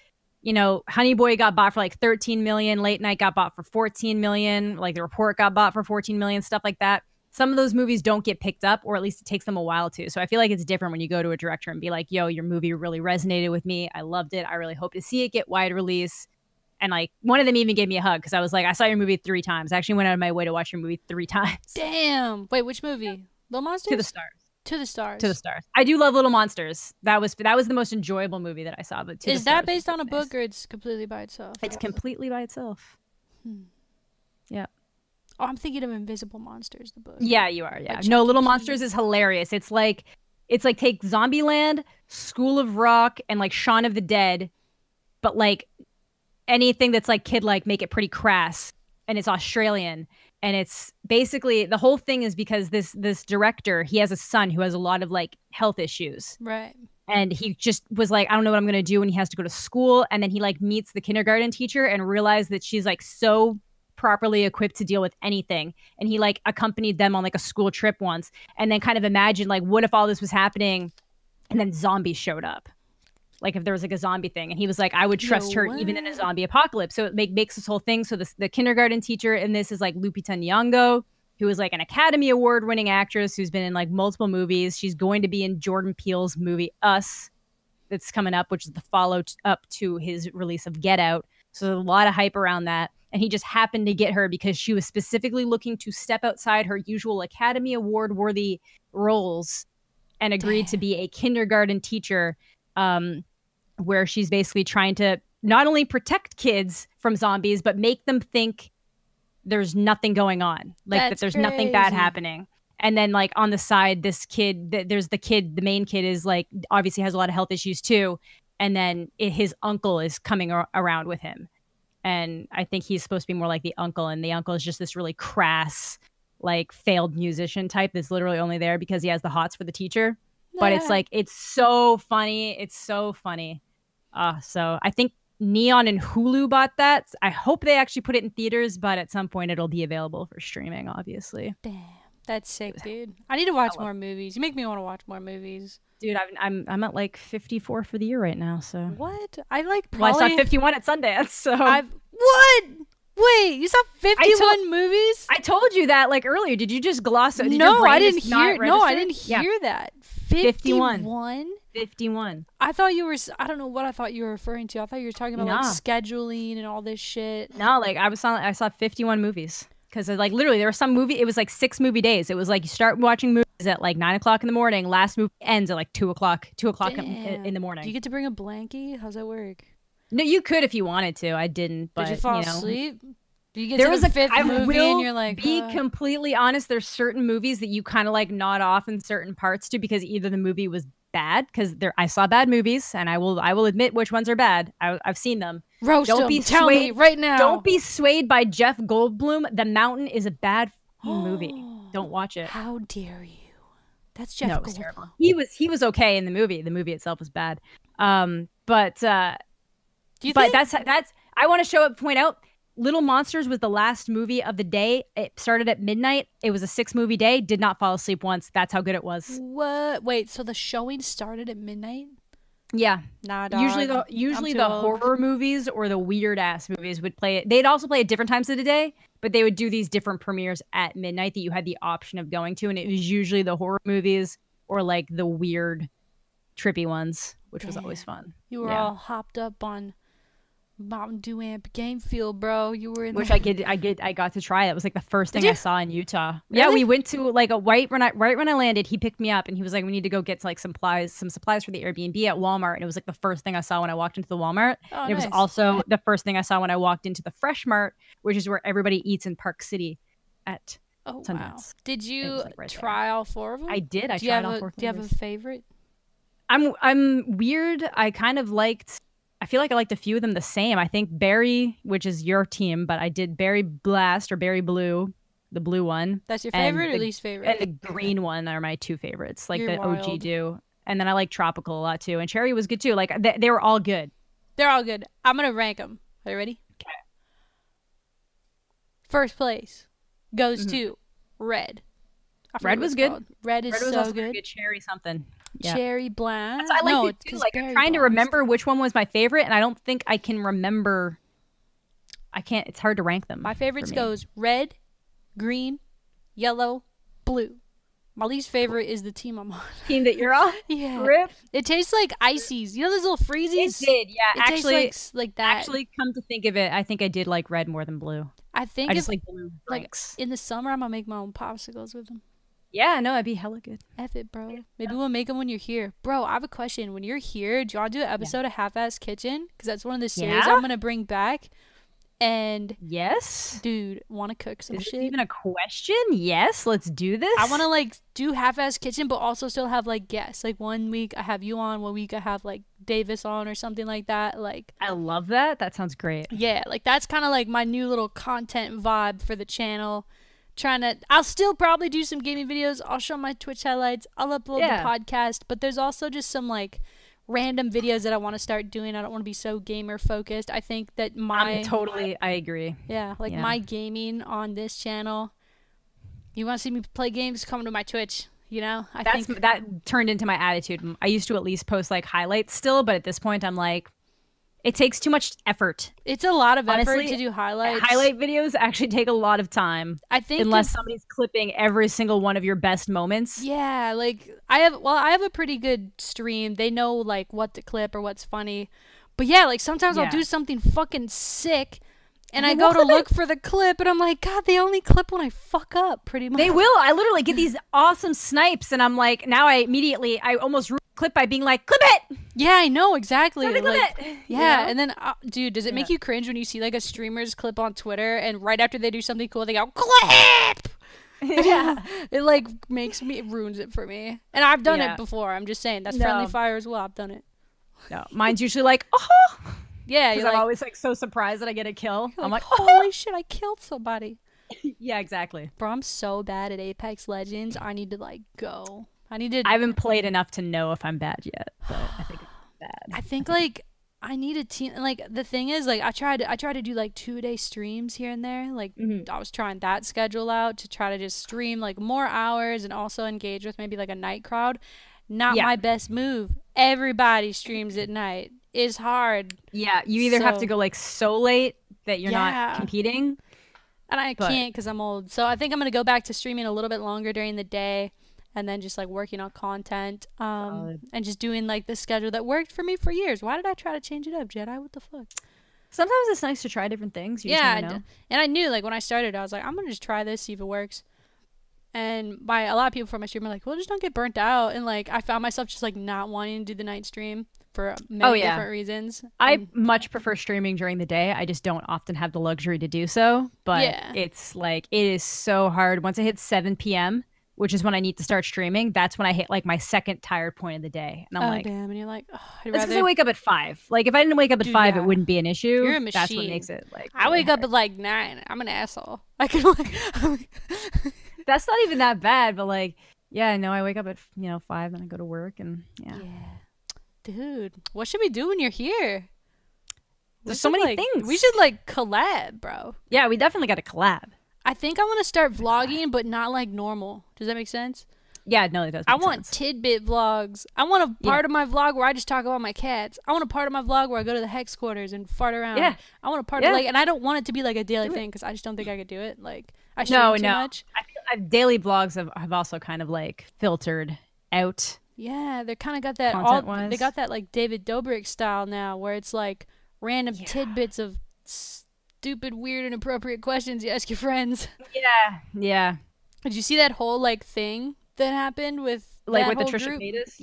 you know, Honey Boy got bought for like 13 million, Late Night got bought for 14 million, like The Report got bought for 14 million, stuff like that. Some of those movies don't get picked up, or at least it takes them a while to. So I feel like it's different when you go to a director and be like, yo, your movie really resonated with me. I loved it. I really hope to see it get wide release. And like one of them even gave me a hug because I was like, I saw your movie 3 times. I actually went out of my way to watch your movie 3 times. Damn. Wait, which movie? Little Monsters? To the Stars. To the Stars. To the Stars. I do love Little Monsters. That was the most enjoyable movie that I saw. But is that based on a book or it's completely by itself? It's completely by itself. Yeah. Oh, I'm thinking of Invisible Monsters, the book. Yeah, you are. Yeah. No, Little Monsters is hilarious. It's like take Zombieland, School of Rock, and like Shaun of the Dead, but like anything that's like kid-like, make it pretty crass. And it's Australian. And it's basically, the whole thing is because this director, he has a son who has a lot of like health issues. Right. And he just was like, I don't know what I'm going to do. And he has to go to school. And then he like meets the kindergarten teacher and realized that she's like so properly equipped to deal with anything. And he like accompanied them on like a school trip once, and then kind of imagined like, what if all this was happening and then zombies showed up? Like if there was like a zombie thing, and he was like, I would trust her even in a zombie apocalypse. So it makes this whole thing. So the kindergarten teacher in this is like Lupita Nyong'o, who is like an Academy Award winning actress who's been in like multiple movies. She's going to be in Jordan Peele's movie Us that's coming up, which is the follow up to his release of Get Out. So there's a lot of hype around that. And he just happened to get her because she was specifically looking to step outside her usual Academy Award worthy roles and agreed to be a kindergarten teacher, where she's basically trying to not only protect kids from zombies, but make them think there's nothing going on, like that there's nothing bad happening. And then like on the side, this kid, the main kid is like, obviously has a lot of health issues too. And then his uncle is coming around with him. And I think he's supposed to be more like the uncle. And the uncle is just this really crass, like failed musician type that's literally only there because he has the hots for the teacher. But it's like, it's so funny. It's so funny. So I think Neon and Hulu bought that. I hope they actually put it in theaters, but at some point it'll be available for streaming, obviously. Damn. That's sick, dude. I need to watch more movies. You make me want to watch more movies. Dude, I'm at like 54 for the year right now, so. What? I like probably... Well, I saw 51 at Sundance, so. What? Wait, you saw 51 movies? I told you that like earlier. Did you just gloss it? No, I didn't hear. No, I didn't hear that. 51? 51. I thought you were, I don't know what I thought you were referring to. I thought you were talking about like scheduling and all this shit. No, like I saw 51 movies. Because like literally there was some movie, it was like 6 movie days. It was like you start watching movies at like 9 o'clock in the morning. Last movie ends at like 2 o'clock in the morning. Do you get to bring a blankie? How's that work? No, you could if you wanted to. I didn't. But, did you fall asleep? Do you get there to was the fifth movie and you're like, be completely honest, there's certain movies that you kind of like nod off in certain parts to because either the movie was bad, because I saw bad movies and I will admit which ones are bad. I've seen them. Roast him. Tell me right now. Don't be swayed by Jeff Goldblum. The Mountain is a bad movie. Don't watch it. How dare you? That's Jeff Goldblum. Terrible. He was okay in the movie. The movie itself was bad. But that's I want to point out Little Monsters was the last movie of the day. It started at midnight. It was a 6-movie day. Did not fall asleep once. That's how good it was. What? Wait, so the showing started at midnight? Yeah. Nah, dog. Usually the horror movies or the weird ass movies would play it. They'd also play at different times of the day, but they would do these different premieres at midnight that you had the option of going to, and it was usually the horror movies or like the weird trippy ones, which was always fun. You were all hopped up on Mountain Dew Amp Game Field, bro. You were in I got to try it. It was like the first thing I saw in Utah. Really? Yeah, we went to like right when I landed, he picked me up and he was like, we need to go get like some supplies for the Airbnb at Walmart. And it was like the first thing I saw when I walked into the Walmart. Oh, and it was also the first thing I saw when I walked into the Fresh Mart, which is where everybody eats in Park City at Sundance. Wow. Did you try all 4 of them? I did. I tried all 4 Do you have a favorite? I'm weird. I feel like I liked a few of them the same. I think Berry, which is your team, but I did Berry Blast or Berry Blue, the blue one. That's your favorite or least favorite? And the green one are my 2 favorites, like You're the wild. OG do. And then I like Tropical a lot too. And Cherry was good too. Like they were all good. They're all good. I'm going to rank them. Are you ready? Okay. First place goes to Red. Red was good. Red was so good. Cherry something. Yeah. Cherry Blast. I like it too. Like I'm trying to remember which one was my favorite, and I don't think I can remember. I can't. It's hard to rank them. My favorites goes red, green, yellow, blue. My least favorite is the team I'm on. Team that you're on? Yeah. Rip. It tastes like ices. You know those little freezies? It did. Yeah. It tastes like that. Actually, come to think of it, I think I did like red more than blue. I just like blue drinks. Like in the summer, I'm gonna make my own popsicles with them. Yeah, no, that'd be hella good. F it, bro. Maybe we'll make them when you're here. Bro, I have a question. When you're here, do you want to do an episode of Half-Ass Kitchen? Because that's one of the series I'm going to bring back. And yes, dude, want to cook some shit? Is this even a question? Yes, let's do this. I want to like do Half-Ass Kitchen, but also still have like guests. Like 1 week I have you on, 1 week I have like Davis on or something like that. Like I love that. That sounds great. Yeah, like that's kind of like my new little content vibe for the channel. I'll still probably do some gaming videos. I'll show my Twitch highlights. I'll upload the podcast, but there's also just some like random videos that I want to start doing. I don't want to be so gamer focused. I think that I agree. Yeah, like my gaming on this channel. You want to see me play games? Come to my Twitch. You know, that turned into my attitude. I used to at least post like highlights still, but at this point, I'm like, it takes too much effort. It's a lot of effort to do highlights. Highlight videos actually take a lot of time. I think unless somebody's clipping every single one of your best moments. Yeah, like I have a pretty good stream. They know like what to clip or what's funny. But yeah, like sometimes I'll do something fucking sick and I go to look for the clip and I'm like, God, they only clip when I fuck up pretty much. They will. I literally get these awesome snipes and I'm like, now I almost clip by being like, clip it. Yeah, I know exactly. Clip it. Yeah, you know? and then dude, does it make you cringe when you see like a streamer's clip on Twitter and right after they do something cool they go clip? Yeah. It like ruins it for me. And I've done it before. I'm just saying that's friendly fire as well. I've done it. No, mine's usually like, oh. Yeah, because I'm always like so surprised that I get a kill. I'm like, holy shit, I killed somebody. Yeah, exactly. Bro, I'm so bad at Apex Legends. I need to like go. I haven't played enough to know if I'm bad yet, but I think I'm bad. I think like I need a team. Like the thing is, like I tried to do like 2-day streams here and there. Like I was trying that schedule out to try to just stream like more hours and also engage with maybe like a night crowd. Not my best move. Everybody streams at night. It's hard. Yeah, you either have to go like so late that you're not competing, and I can't because I'm old. So I think I'm gonna go back to streaming a little bit longer during the day. And then just like working on content and just doing like the schedule that worked for me for years. Why did I try to change it up, Jedi? What the fuck? Sometimes it's nice to try different things. You just never know. And I knew like when I started, I was like, I'm going to just try this, see if it works. And a lot of people from my stream are like, well, just don't get burnt out. And like I found myself just like not wanting to do the night stream for many different reasons. I much prefer streaming during the day. I just don't often have the luxury to do so. But it's like, it is so hard. Once it hits 7 p.m., which is when I need to start streaming, that's when I hit like my second tired point of the day. And I'm like, damn. And you're like, oh, that's because I wake up at 5. Like if I didn't wake up at 5, it wouldn't be an issue. You're a machine. That's what makes it like. I wake up at like 9. I'm an asshole. I can like. That's not even that bad, but like, yeah, no, I wake up at 5 and I go to work and yeah. Dude, what should we do when you're here? There's so many things. We should like collab, bro. Yeah, we definitely got to collab. I think I want to start vlogging, but not like normal. Does that make sense? Yeah, no, it does. I want tidbit vlogs. I want a part of my vlog where I just talk about my cats. I want a part of my vlog where I go to the hex quarters and fart around. Yeah. I want a part of like, and I don't want it to be like a daily thing because I just don't think I could do it. Like, I stream too much. I feel like daily vlogs have also kind of like filtered out. Yeah, they kind of got that they got that like David Dobrik style now, where it's like random tidbits of stupid, weird, inappropriate questions you ask your friends. Yeah. Did you see that whole like thing that happened with like with the Trisha Paytas?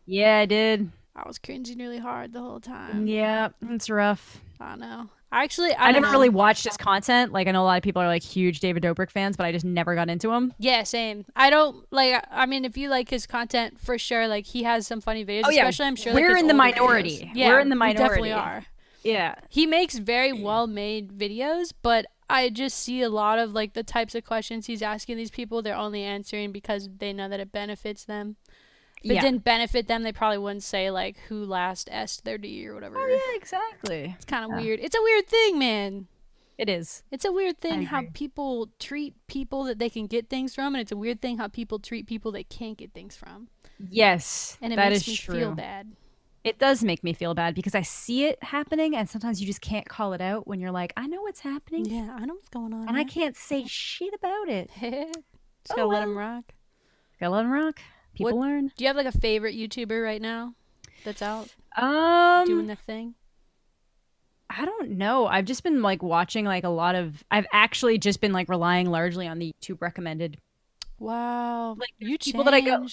Yeah, I did. I was cringing really hard the whole time. Yeah, it's rough. I know. I never really watched his content. Like I know a lot of people are like huge David Dobrik fans, but I just never got into him. Yeah, same. I don't like. I mean, if you like his content, for sure, like he has some funny videos. Especially, I'm sure we're like, in the minority. Yeah, we're in the minority. We definitely are. Yeah, he makes very well-made videos, but I just see a lot of like the types of questions he's asking these people. They're only answering because they know that it benefits them. If it didn't benefit them, they probably wouldn't say like who last S'd their D or whatever. Oh yeah, exactly. It's kind of weird. It's a weird thing, man. It is. It's a weird thing how people treat people that they can get things from, and it's a weird thing how people treat people they can't get things from. Yes, and it makes me feel bad. It does make me feel bad because I see it happening, and sometimes you just can't call it out when you're like, I know what's happening. Yeah, I know what's going on. And I can't say shit about it. Just gotta let them rock. Gotta let them rock. People learn. Do you have like a favorite YouTuber right now that's out doing the thing? I don't know. I've just been like watching like a lot of. I've actually just been like relying largely on the YouTube recommended. Wow, like you people that I go.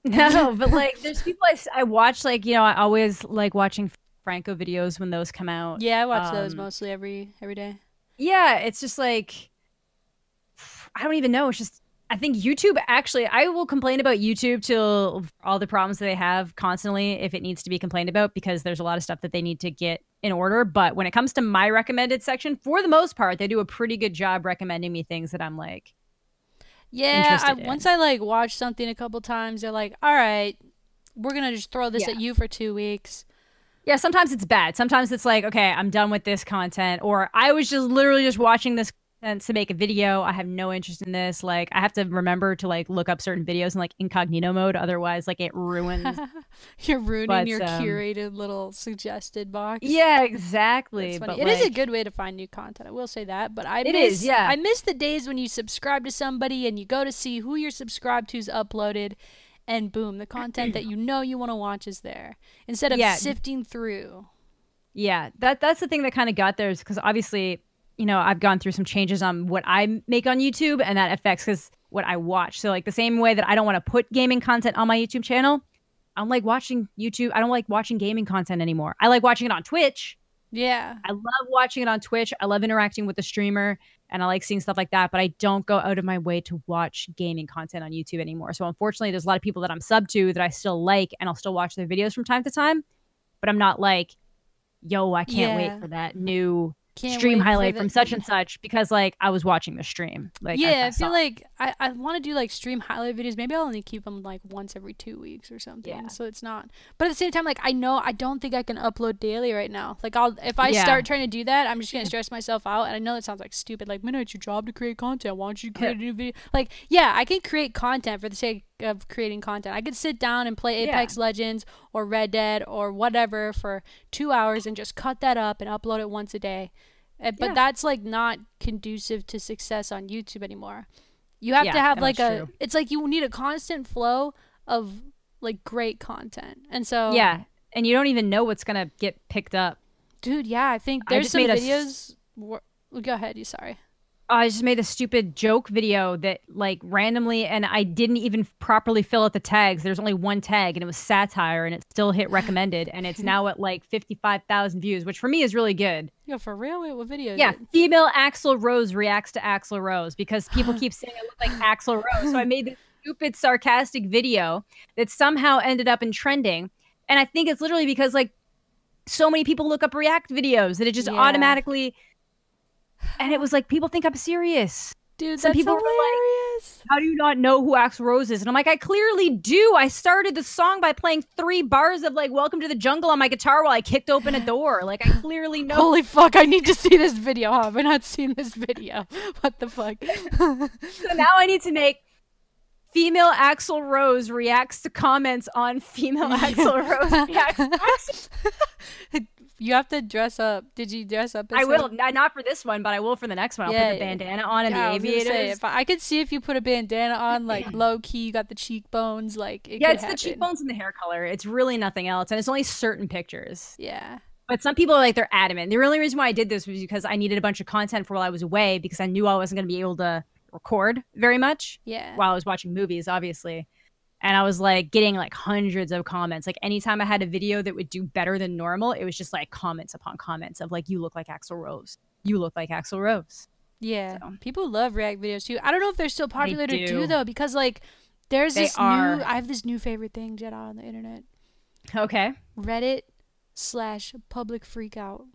No, but like there's people I watch like I always like watching Franco videos when those come out. Yeah, I watch those mostly every day. Yeah, it's just like I don't even know. It's just. I think YouTube actually, I will complain about YouTube till all the problems that they have constantly if it needs to be complained about because there's a lot of stuff that they need to get in order. But when it comes to my recommended section, for the most part, they do a pretty good job recommending me things that I'm like, once I like watch something a couple times, they're like, all right, we're going to just throw this at you for 2 weeks. Yeah, sometimes it's bad. Sometimes it's like, okay, I'm done with this content. Or I was just literally just watching this to make a video. I have no interest in this. Like I have to remember to like look up certain videos in like incognito mode. Otherwise like it ruins. You're ruining your curated little suggested box. Yeah, exactly. But it is a good way to find new content. I will say that. But I miss the days when you subscribe to somebody and you go to see who you're subscribed to's uploaded and boom, the content that you want to watch is there. Instead of sifting through. Yeah, that's the thing that kind of got there is because obviously I've gone through some changes on what I make on YouTube, and that affects what I watch. So, like the same way that I don't want to put gaming content on my YouTube channel, I don't like watching YouTube. I don't like watching gaming content anymore. I like watching it on Twitch. Yeah, I love watching it on Twitch. I love interacting with the streamer, and I like seeing stuff like that. But I don't go out of my way to watch gaming content on YouTube anymore. So, unfortunately, there's a lot of people that I'm sub to that I still like, and I'll still watch their videos from time to time. But I'm not like, yo, I can't wait for that new stream highlight from such and such because like I was watching the stream. Like I feel like I want to do like stream highlight videos. Maybe I'll only keep them like once every 2 weeks or something. Yeah. So it's not. But at the same time, like I don't think I can upload daily right now. Like if I start trying to do that, I'm just gonna stress myself out. And I know that sounds like stupid. Like, man, it's your job to create content. Why don't you create a new video? Like, yeah, I can create content for the sake of creating content. I could sit down and play Apex Legends or Red Dead or whatever for 2 hours and just cut that up and upload it once a day. But that's like not conducive to success on YouTube anymore. You have to have like it's like you need a constant flow of like great content. And so and you don't even know what's gonna get picked up. Dude, I think there's some videos go ahead, sorry. I just made a stupid joke video that like randomly, and I didn't even properly fill out the tags. There's only one tag and it was satire, and it still hit recommended, and it's now at like 55,000 views, which for me is really good. Yo, for real? Wait, what video is Yeah, it? female Axl Rose reacts to Axl Rose because people keep saying I look like Axl Rose. So I made this stupid sarcastic video that somehow ended up in trending. And I think it's literally because like so many people look up react videos that it just automatically, and it was like, people think I'm serious. Dude, some people hilarious. Were like, how do you not know who Axl Rose is? And I'm like, I clearly do. I started the song by playing 3 bars of like Welcome to the Jungle on my guitar while I kicked open a door. Like, I clearly know. Holy fuck, I need to see this video. How have I not seen this video? What the fuck? So now I need to make female Axl Rose reacts to comments on female Axl Rose reacts. You have to dress up. Did you dress up? I will. Not for this one, but I will for the next one. I'll put the bandana on and the aviators. I could see if you put a bandana on, like low key, you got the cheekbones, like it it's the cheekbones and the hair color. It's really nothing else, and it's only certain pictures. Yeah. But some people are like, they're adamant. The only reason why I did this was because I needed a bunch of content for while I was away, because I knew I wasn't going to be able to record very much. Yeah. While I was watching movies, obviously. And I was like getting like hundreds of comments. Like anytime I had a video that would do better than normal, it was just like comments upon comments of like, you look like Axl Rose. You look like Axl Rose. Yeah. So. People love react videos too. I don't know if they're still popular to do though, because like there's I have this new favorite thing, Jedi, on the internet. Okay. Reddit/public freakout.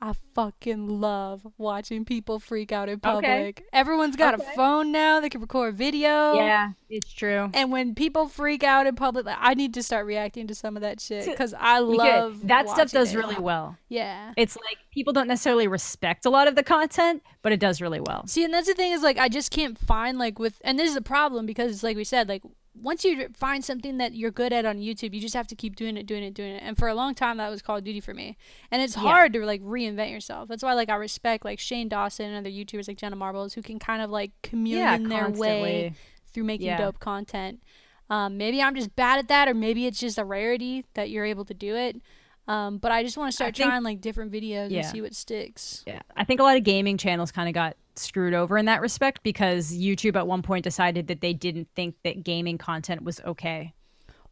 I fucking love watching people freak out in public. Okay. Everyone's got a phone now that can record video. Yeah, it's true. And when people freak out in public, like, I need to start reacting to some of that shit because I love that stuff. Does really well. Yeah, it's like people don't necessarily respect a lot of the content, but it does really well. See, and that's the thing is like I just can't find like and this is a problem because like we said, like once you find something that you're good at on YouTube, you just have to keep doing it. And for a long time, that was Call of Duty for me. And it's hard to like reinvent yourself. That's why like I respect like Shane Dawson and other YouTubers like Jenna Marbles who can kind of like chameleon their way through making dope content. Maybe I'm just bad at that, or maybe it's just a rarity that you're able to do it. But I just want to start trying like different videos and see what sticks. Yeah, I think a lot of gaming channels kind of got screwed over in that respect because YouTube at one point decided that they didn't think that gaming content was okay.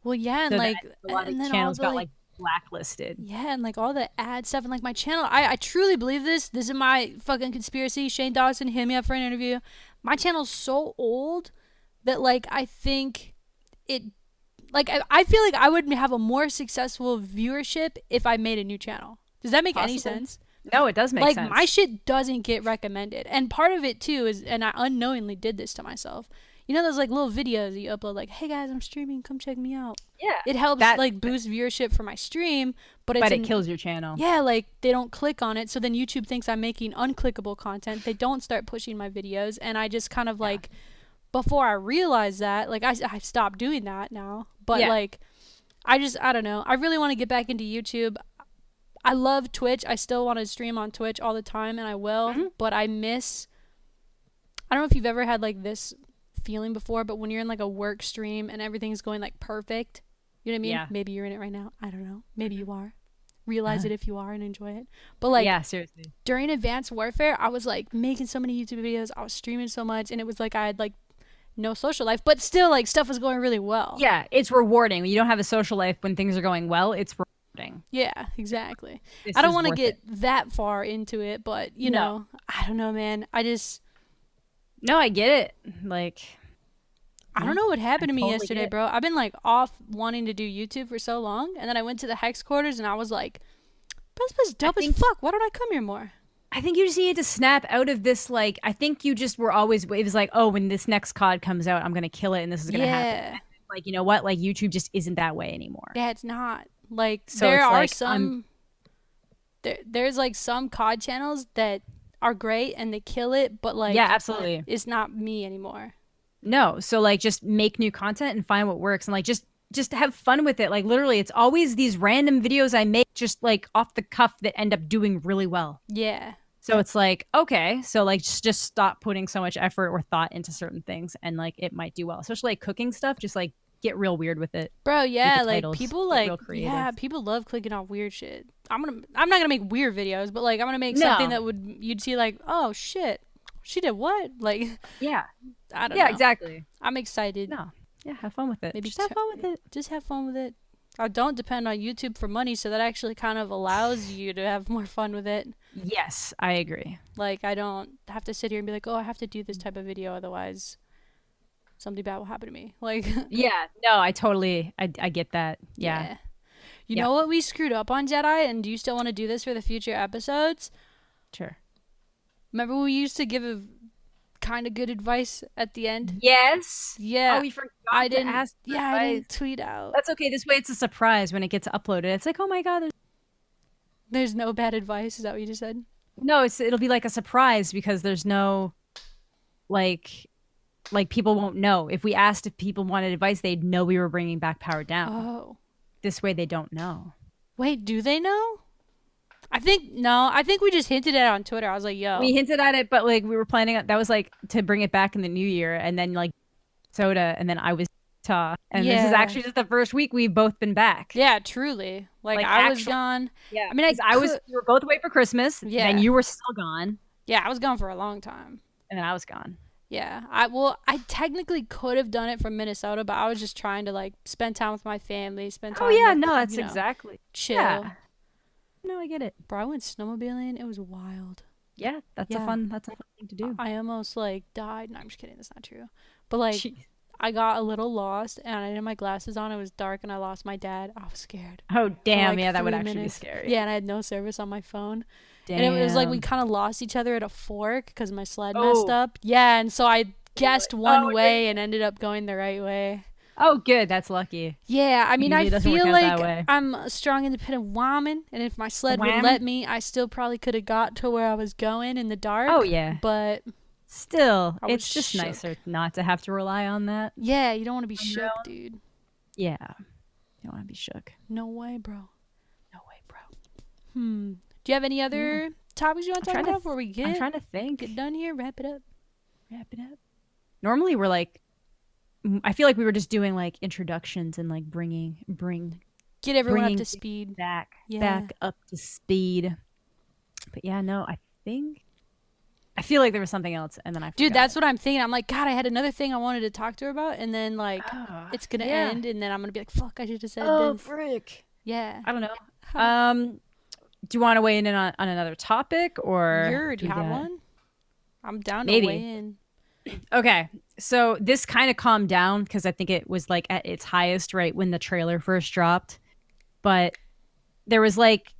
Well, yeah, and so like a lot of channels got like blacklisted. Yeah, and like all the ad stuff and like my channel. I truly believe this. This is my fucking conspiracy. Shane Dawson, hit me up for an interview. My channel's so old that like I think it. Like, I feel like I would have a more successful viewership if I made a new channel. Does that make any sense? No, it does make sense. Like, my shit doesn't get recommended. And part of it, too, is, and I unknowingly did this to myself. You know those, like, little videos that you upload, like, hey, guys, I'm streaming. Come check me out. Yeah. It helps, like, boost viewership for my stream. But it kills your channel. Yeah, like, they don't click on it. So then YouTube thinks I'm making unclickable content. They don't start pushing my videos. And I just kind of, like... Before I realized that, like, I stopped doing that now. But, like, I don't know. I really want to get back into YouTube. I love Twitch. I still want to stream on Twitch all the time, and I will. But I don't know if you've ever had, like, this feeling before, but when you're in, like, a work stream and everything's going, like, perfect. You know what I mean? Yeah. Maybe you're in it right now. I don't know. Maybe you are. Realize it if you are and enjoy it. But, like, yeah, seriously. During Advanced Warfare, I was, like, making so many YouTube videos. I was streaming so much, and it was, like, I had, like, no social life, but still like stuff was going really well. Yeah, it's rewarding. When you don't have a social life when things are going well, it's rewarding. Yeah, exactly. I don't want to get that far into it, but you know, I don't know, man. I get it. Like, I don't know what happened to me yesterday, bro. I've been like off wanting to do YouTube for so long, and then I went to the Hex quarters and I was like, "This dope as fuck. Why don't I come here more?" I think you just needed to snap out of this, like, I think you just were always, it was like, oh, when this next COD comes out, I'm going to kill it and this is going to happen. Like, you know what? Like, YouTube just isn't that way anymore. Yeah, it's not. Like, so there are like, some, there's, like, some COD channels that are great and they kill it, but, like, yeah, absolutely. It's not me anymore. No. So, like, just make new content and find what works and, like, just have fun with it. Like, literally, it's always these random videos I make just, like, off the cuff that end up doing really well. Yeah. So it's like, okay, so like just stop putting so much effort or thought into certain things and like it might do well. Especially like cooking stuff, just like get real weird with it. Bro, yeah, like people like people love clicking on weird shit. I'm not gonna make weird videos, but like I'm gonna make something that you'd see like, oh shit. she did what? Like, yeah. I don't know. Yeah, exactly. I'm excited. No. Yeah, have fun with it. Maybe just have fun with it. Just have fun with it. I don't depend on YouTube for money, so that actually kind of allows you to have more fun with it. Yes, I agree. Like, I don't have to sit here and be like, oh, I have to do this type of video, otherwise something bad will happen to me. Like, yeah, no, I totally, I get that. Yeah. You know what we screwed up on, Jedi? And do you still want to do this for the future episodes? Sure. Remember we used to give a kind of good advice at the end? Yes. Yeah. Oh, we forgot I didn't tweet out. That's okay. This way it's a surprise when it gets uploaded. It's like, oh my God. There's no bad advice. Is that what you just said? No, it'll be like a surprise because there's no, like people won't know. If we asked if people wanted advice, they'd know we were bringing back Power Down. Oh. This way they don't know. Wait, do they know? I think we just hinted at it on Twitter. I was like, yo. We hinted at it, but like we were planning, that was like to bring it back in the new year, and then like soda, and then I was and this is actually just the first week we've both been back. Yeah, truly. Like I was gone. Yeah. I mean, we were both away for Christmas. Yeah. And you were still gone. Yeah, I was gone for a long time. And then I was gone. Yeah. I technically could have done it from Minnesota, but I was just trying to like spend time with my family, spend time that's exactly. Chill. Yeah. No, I get it. Bro, I went snowmobiling. It was wild. Yeah, that's a fun thing to do. I almost like died. No, I'm just kidding. That's not true. But like, jeez. I got a little lost, and I didn't have my glasses on. It was dark, and I lost my dad. I was scared. Oh, damn. Yeah, that would actually be scary. Yeah, and I had no service on my phone. Damn. And it was like we kind of lost each other at a fork because my sled messed up. Yeah, and so I guessed one way and ended up going the right way. Oh, good. That's lucky. Yeah, I mean, I feel like I'm a strong, independent woman, and if my sled would let me, I still probably could have got to where I was going in the dark. Oh, yeah. But still, it's just nicer not to have to rely on that. Yeah, you don't want to be shook, dude. Yeah. You don't want to be shook. No way, bro. No way, bro. Do you have any other topics you want to talk about before we get? I'm trying to think. Get done here. Wrap it up. Normally, we're like, I feel like we were just doing like introductions and like get everyone up to speed. Back up to speed. But yeah, no, I feel like there was something else, and then I forgot. Dude, that's what I'm thinking. I'm like, God, I had another thing I wanted to talk to her about, and then like it's gonna end, and then I'm gonna be like, fuck, I should have said this. Oh, frick. Yeah. I don't know. Do you want to weigh in on another topic, or do you have one? I'm down to weigh in. Okay, so this kind of calmed down because I think it was like at its highest right when the trailer first dropped, but there was like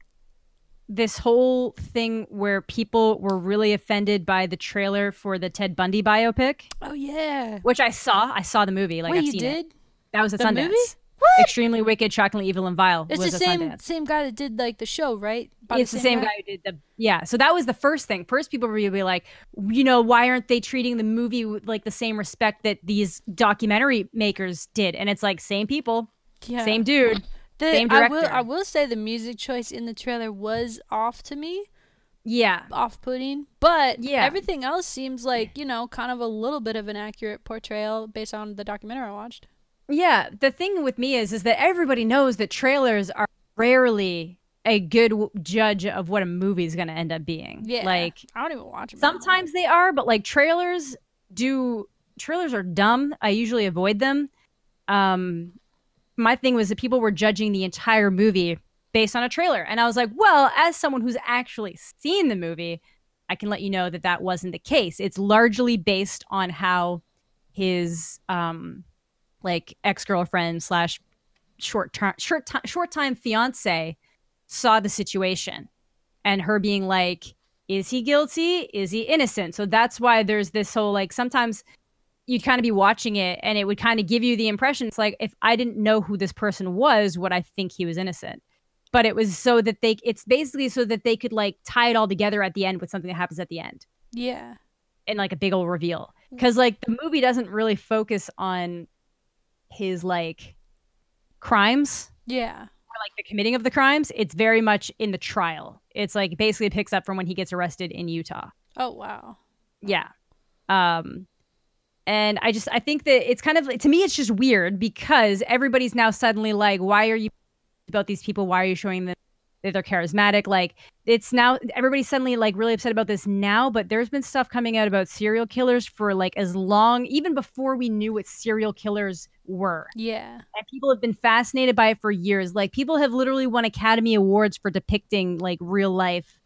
this whole thing where people were really offended by the trailer for the Ted Bundy biopic. Oh yeah, which I saw the movie. Like, I've seen it. That was at Sundance. Movie? What? Extremely Wicked, Shockingly Evil, and Vile. It's was the same guy that did like the show, right? It's the same guy who did so that was the first thing. First, people were really like, why aren't they treating the movie with like the same respect that these documentary makers did? And it's like, same people, same dude, same director. I will say the music choice in the trailer was off to me. Yeah. Off-putting. But everything else seems like, kind of a little bit of an accurate portrayal based on the documentary I watched. Yeah, the thing with me is that everybody knows that trailers are rarely a good judge of what a movie is going to end up being. Yeah, like, I don't even watch them. Sometimes they are, but like trailers are dumb. I usually avoid them. My thing was that people were judging the entire movie based on a trailer, and I was like, well, as someone who's actually seen the movie, I can let you know that that wasn't the case. It's largely based on how his like ex-girlfriend / short time fiance saw the situation, and her being like, is he guilty? Is he innocent? So that's why there's this whole like, sometimes you'd kind of be watching it and it would kind of give you the impression, it's like, if I didn't know who this person was, would I think he was innocent? But it was so that it's basically so that they could like tie it all together at the end with something that happens at the end. Yeah. And like a big old reveal. Because like the movie doesn't really focus on his like crimes, or like the committing of the crimes. It's very much in the trial. It's like basically it picks up from when he gets arrested in Utah. Oh wow. Yeah. And I think that it's kind of, to me, it's just weird because everybody's now suddenly like, why are you about these people? Why are you showing them that they're charismatic. Like, it's now everybody's suddenly like really upset about this now, but there's been stuff coming out about serial killers for like as long, even before we knew what serial killers were. Yeah. And people have been fascinated by it for years. Like, people have literally won Academy Awards for depicting like real life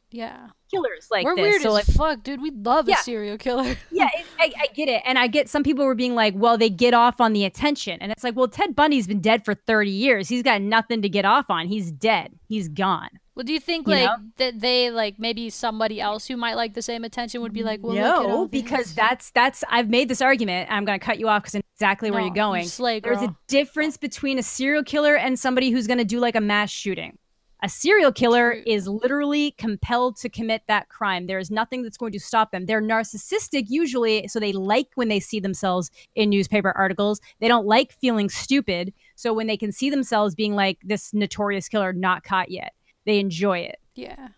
killers like We're this. Weird so as like, fuck, dude. We love a serial killer. I get it. And I get some people were being like, well, they get off on the attention. And it's like, well, Ted Bundy's been dead for 30 years. He's got nothing to get off on. He's dead. He's gone. Well, do you think that they like maybe somebody else who might like the same attention would be like, well, no, because that's I've made this argument. I'm going to cut you off because exactly where you're going. There's a difference between a serial killer and somebody who's going to do like a mass shooting. A serial killer is literally compelled to commit that crime. There is nothing that's going to stop them. They're narcissistic usually, so they like when they see themselves in newspaper articles. They don't like feeling stupid. So when they can see themselves being like this notorious killer not caught yet, they enjoy it. Yeah.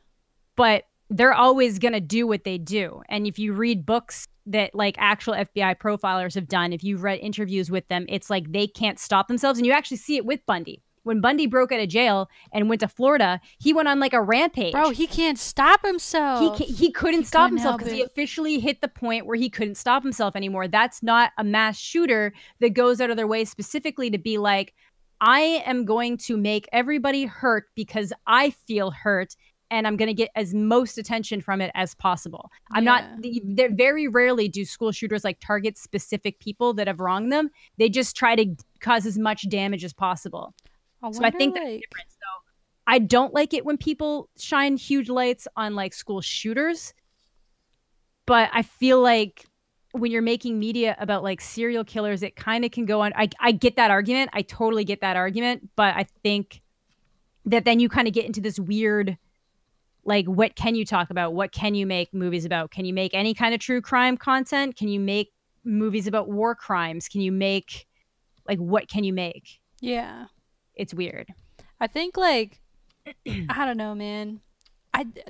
But they're always going to do what they do. And if you read books that like actual FBI profilers have done, if you've read interviews with them, it's like they can't stop themselves. And you actually see it with Bundy. When Bundy broke out of jail and went to Florida, he went on like a rampage. Bro, he can't stop himself. He couldn't stop himself because he officially hit the point where he couldn't stop himself anymore. That's not a mass shooter that goes out of their way specifically to be like, I am going to make everybody hurt because I feel hurt and I'm going to get as most attention from it as possible. I'm not, very rarely do school shooters like target specific people that have wronged them. They just try to cause as much damage as possible. So I think that's different. So I don't like it when people shine huge lights on like school shooters, but I feel like when you're making media about like serial killers, it kind of can go on. I get that argument. I totally get that argument, but I think that then you kind of get into this weird, like, what can you talk about? What can you make movies about? Can you make any kind of true crime content? Can you make movies about war crimes? Can you make, like, what can you make? Yeah. It's weird. I think like, I don't know, man.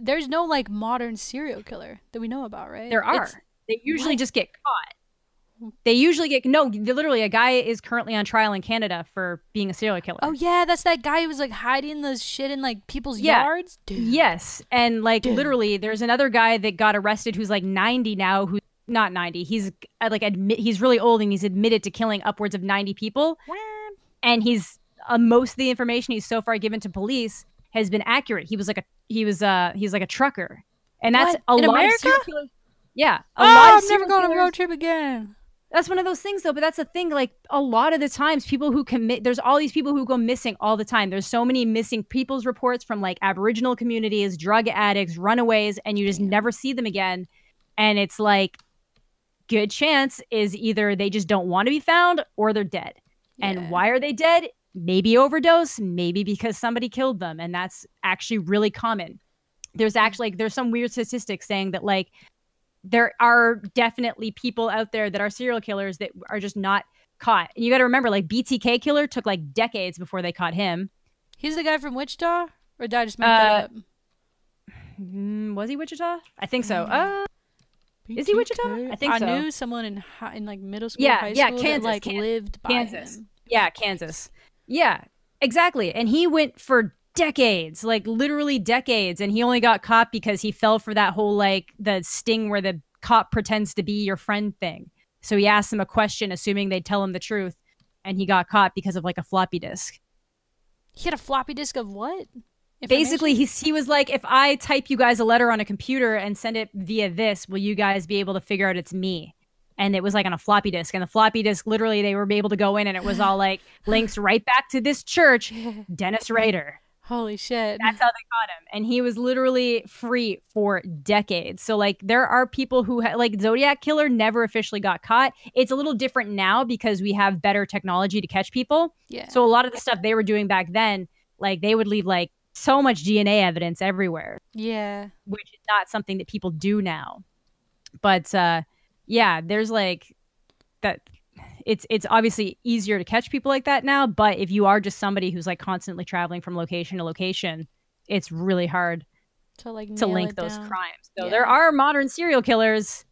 There's no like modern serial killer that we know about, right? There are. They usually just get caught. They usually get literally a guy is currently on trial in Canada for being a serial killer. Oh yeah, that's that guy who was like hiding the shit in like people's yards. Dude. Yes, and like literally, there's another guy that got arrested who's like 90 now. Who's not 90. He's like he's really old and he's admitted to killing upwards of 90 people. And he's most of the information he's so far given to police has been accurate. He's like a trucker, and that's a lot America? of serial killers. Yeah. I'm never going on a road trip again. That's one of those things, though. But that's the thing. Like, a lot of the times, people who commit, there's all these people who go missing all the time. There's so many missing people's reports from like Aboriginal communities, drug addicts, runaways, and you just never see them again. And it's like, good chance is either they just don't want to be found or they're dead. Yeah. And why are they dead? Maybe overdose, maybe because somebody killed them. And that's actually really common. There's actually, there's some weird statistics saying that like, there are definitely people out there that are serial killers that are just not caught. And you got to remember, like, BTK killer took like decades before they caught him. He's the guy from Wichita? Or did I just make that up? Was he Wichita? I think so. Is he Wichita? I think so. I knew someone in like middle school, high school Kansas, that like lived by him. Yeah, Kansas. Yeah, exactly. And he went for decades, like literally decades, and he only got caught because he fell for that whole like the sting where the cop pretends to be your friend thing. So he asked them a question assuming they'd tell him the truth, and he got caught because of like a floppy disk. He had a floppy disk of what? Basically, he was like, if I type you guys a letter on a computer and send it via this, will you guys be able to figure out it's me? And it was like on a floppy disk. And the floppy disk, literally, they were able to go in and it was all like links right back to this church, Dennis Rader. Holy shit. That's how they caught him. And he was literally free for decades. So like there are people who like Zodiac Killer never officially got caught. It's a little different now because we have better technology to catch people. Yeah. So a lot of the stuff they were doing back then, like they would leave like so much DNA evidence everywhere. Yeah. Which is not something that people do now. But yeah, there's like that. It's obviously easier to catch people like that now, but if you are just somebody who's like constantly traveling from location to location, it's really hard to link those crimes. So there are modern serial killers.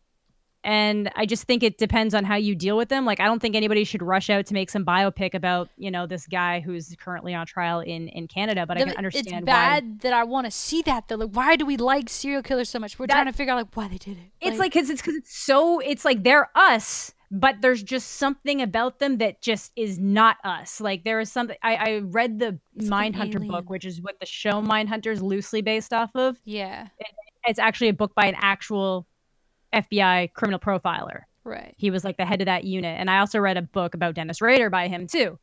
And I just think it depends on how you deal with them. Like, I don't think anybody should rush out to make some biopic about, you know, this guy who's currently on trial in Canada. But I can understand it's bad that I want to see that though. Like, why do we like serial killers so much? We're trying to figure out like why they did it. It's like because it's like they're us, but there's just something about them that just is not us. Like there is something. I read the Mindhunter book, which is what the show Mindhunter is loosely based off of. Yeah, it's actually a book by an actual FBI criminal profiler. Right. He was like the head of that unit. And I also read a book about Dennis Rader by him too.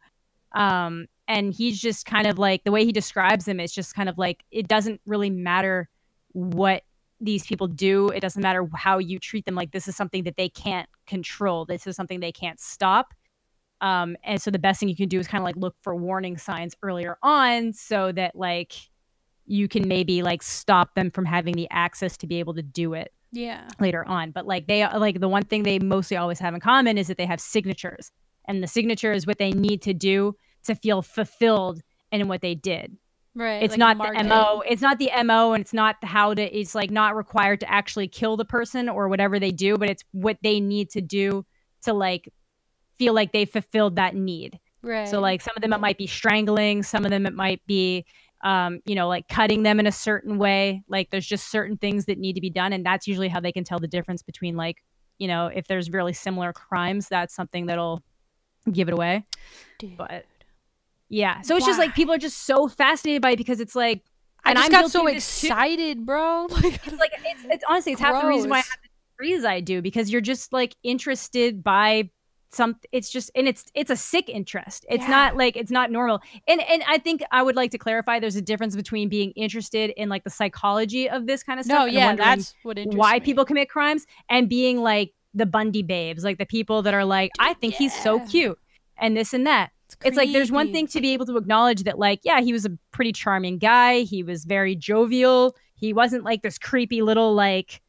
And he's just kind of like, the way he describes them, it's just kind of like, it doesn't really matter what these people do. It doesn't matter how you treat them. Like, this is something that they can't control. This is something they can't stop. And so the best thing you can do is kind of like look for warning signs earlier on so that like you can maybe like stop them from having the access to be able to do it. Yeah. Later on. But like they like the one thing they mostly always have in common is that they have signatures. And the signature is what they need to do to feel fulfilled in what they did. Right. It's like not the MO. It's not the MO, and it's not how to, it's like not required to actually kill the person or whatever they do, but it's what they need to do to like feel like they fulfilled that need. Right. So like some of them it might be strangling, some of them it might be you know, like cutting them in a certain way. Like there's just certain things that need to be done. And that's usually how they can tell the difference between like, you know, if there's really similar crimes, that's something that'll give it away. Dude. But yeah. So it's just like people are just so fascinated by it because it's like, I just got so excited, bro. Like, it's honestly, it's half the reason why I have the degrees I do, because you're just like interested by it's just, and it's a sick interest. It's not like, it's not normal. And I think I would like to clarify, there's a difference between being interested in like the psychology of this kind of stuff. No, yeah, that's what interests why me. People commit crimes, and being like the Bundy babes, like the people that are like, I think he's so cute and this and that. It's like, there's one thing to be able to acknowledge that like, yeah, he was a pretty charming guy. He was very jovial. He wasn't like this creepy little like,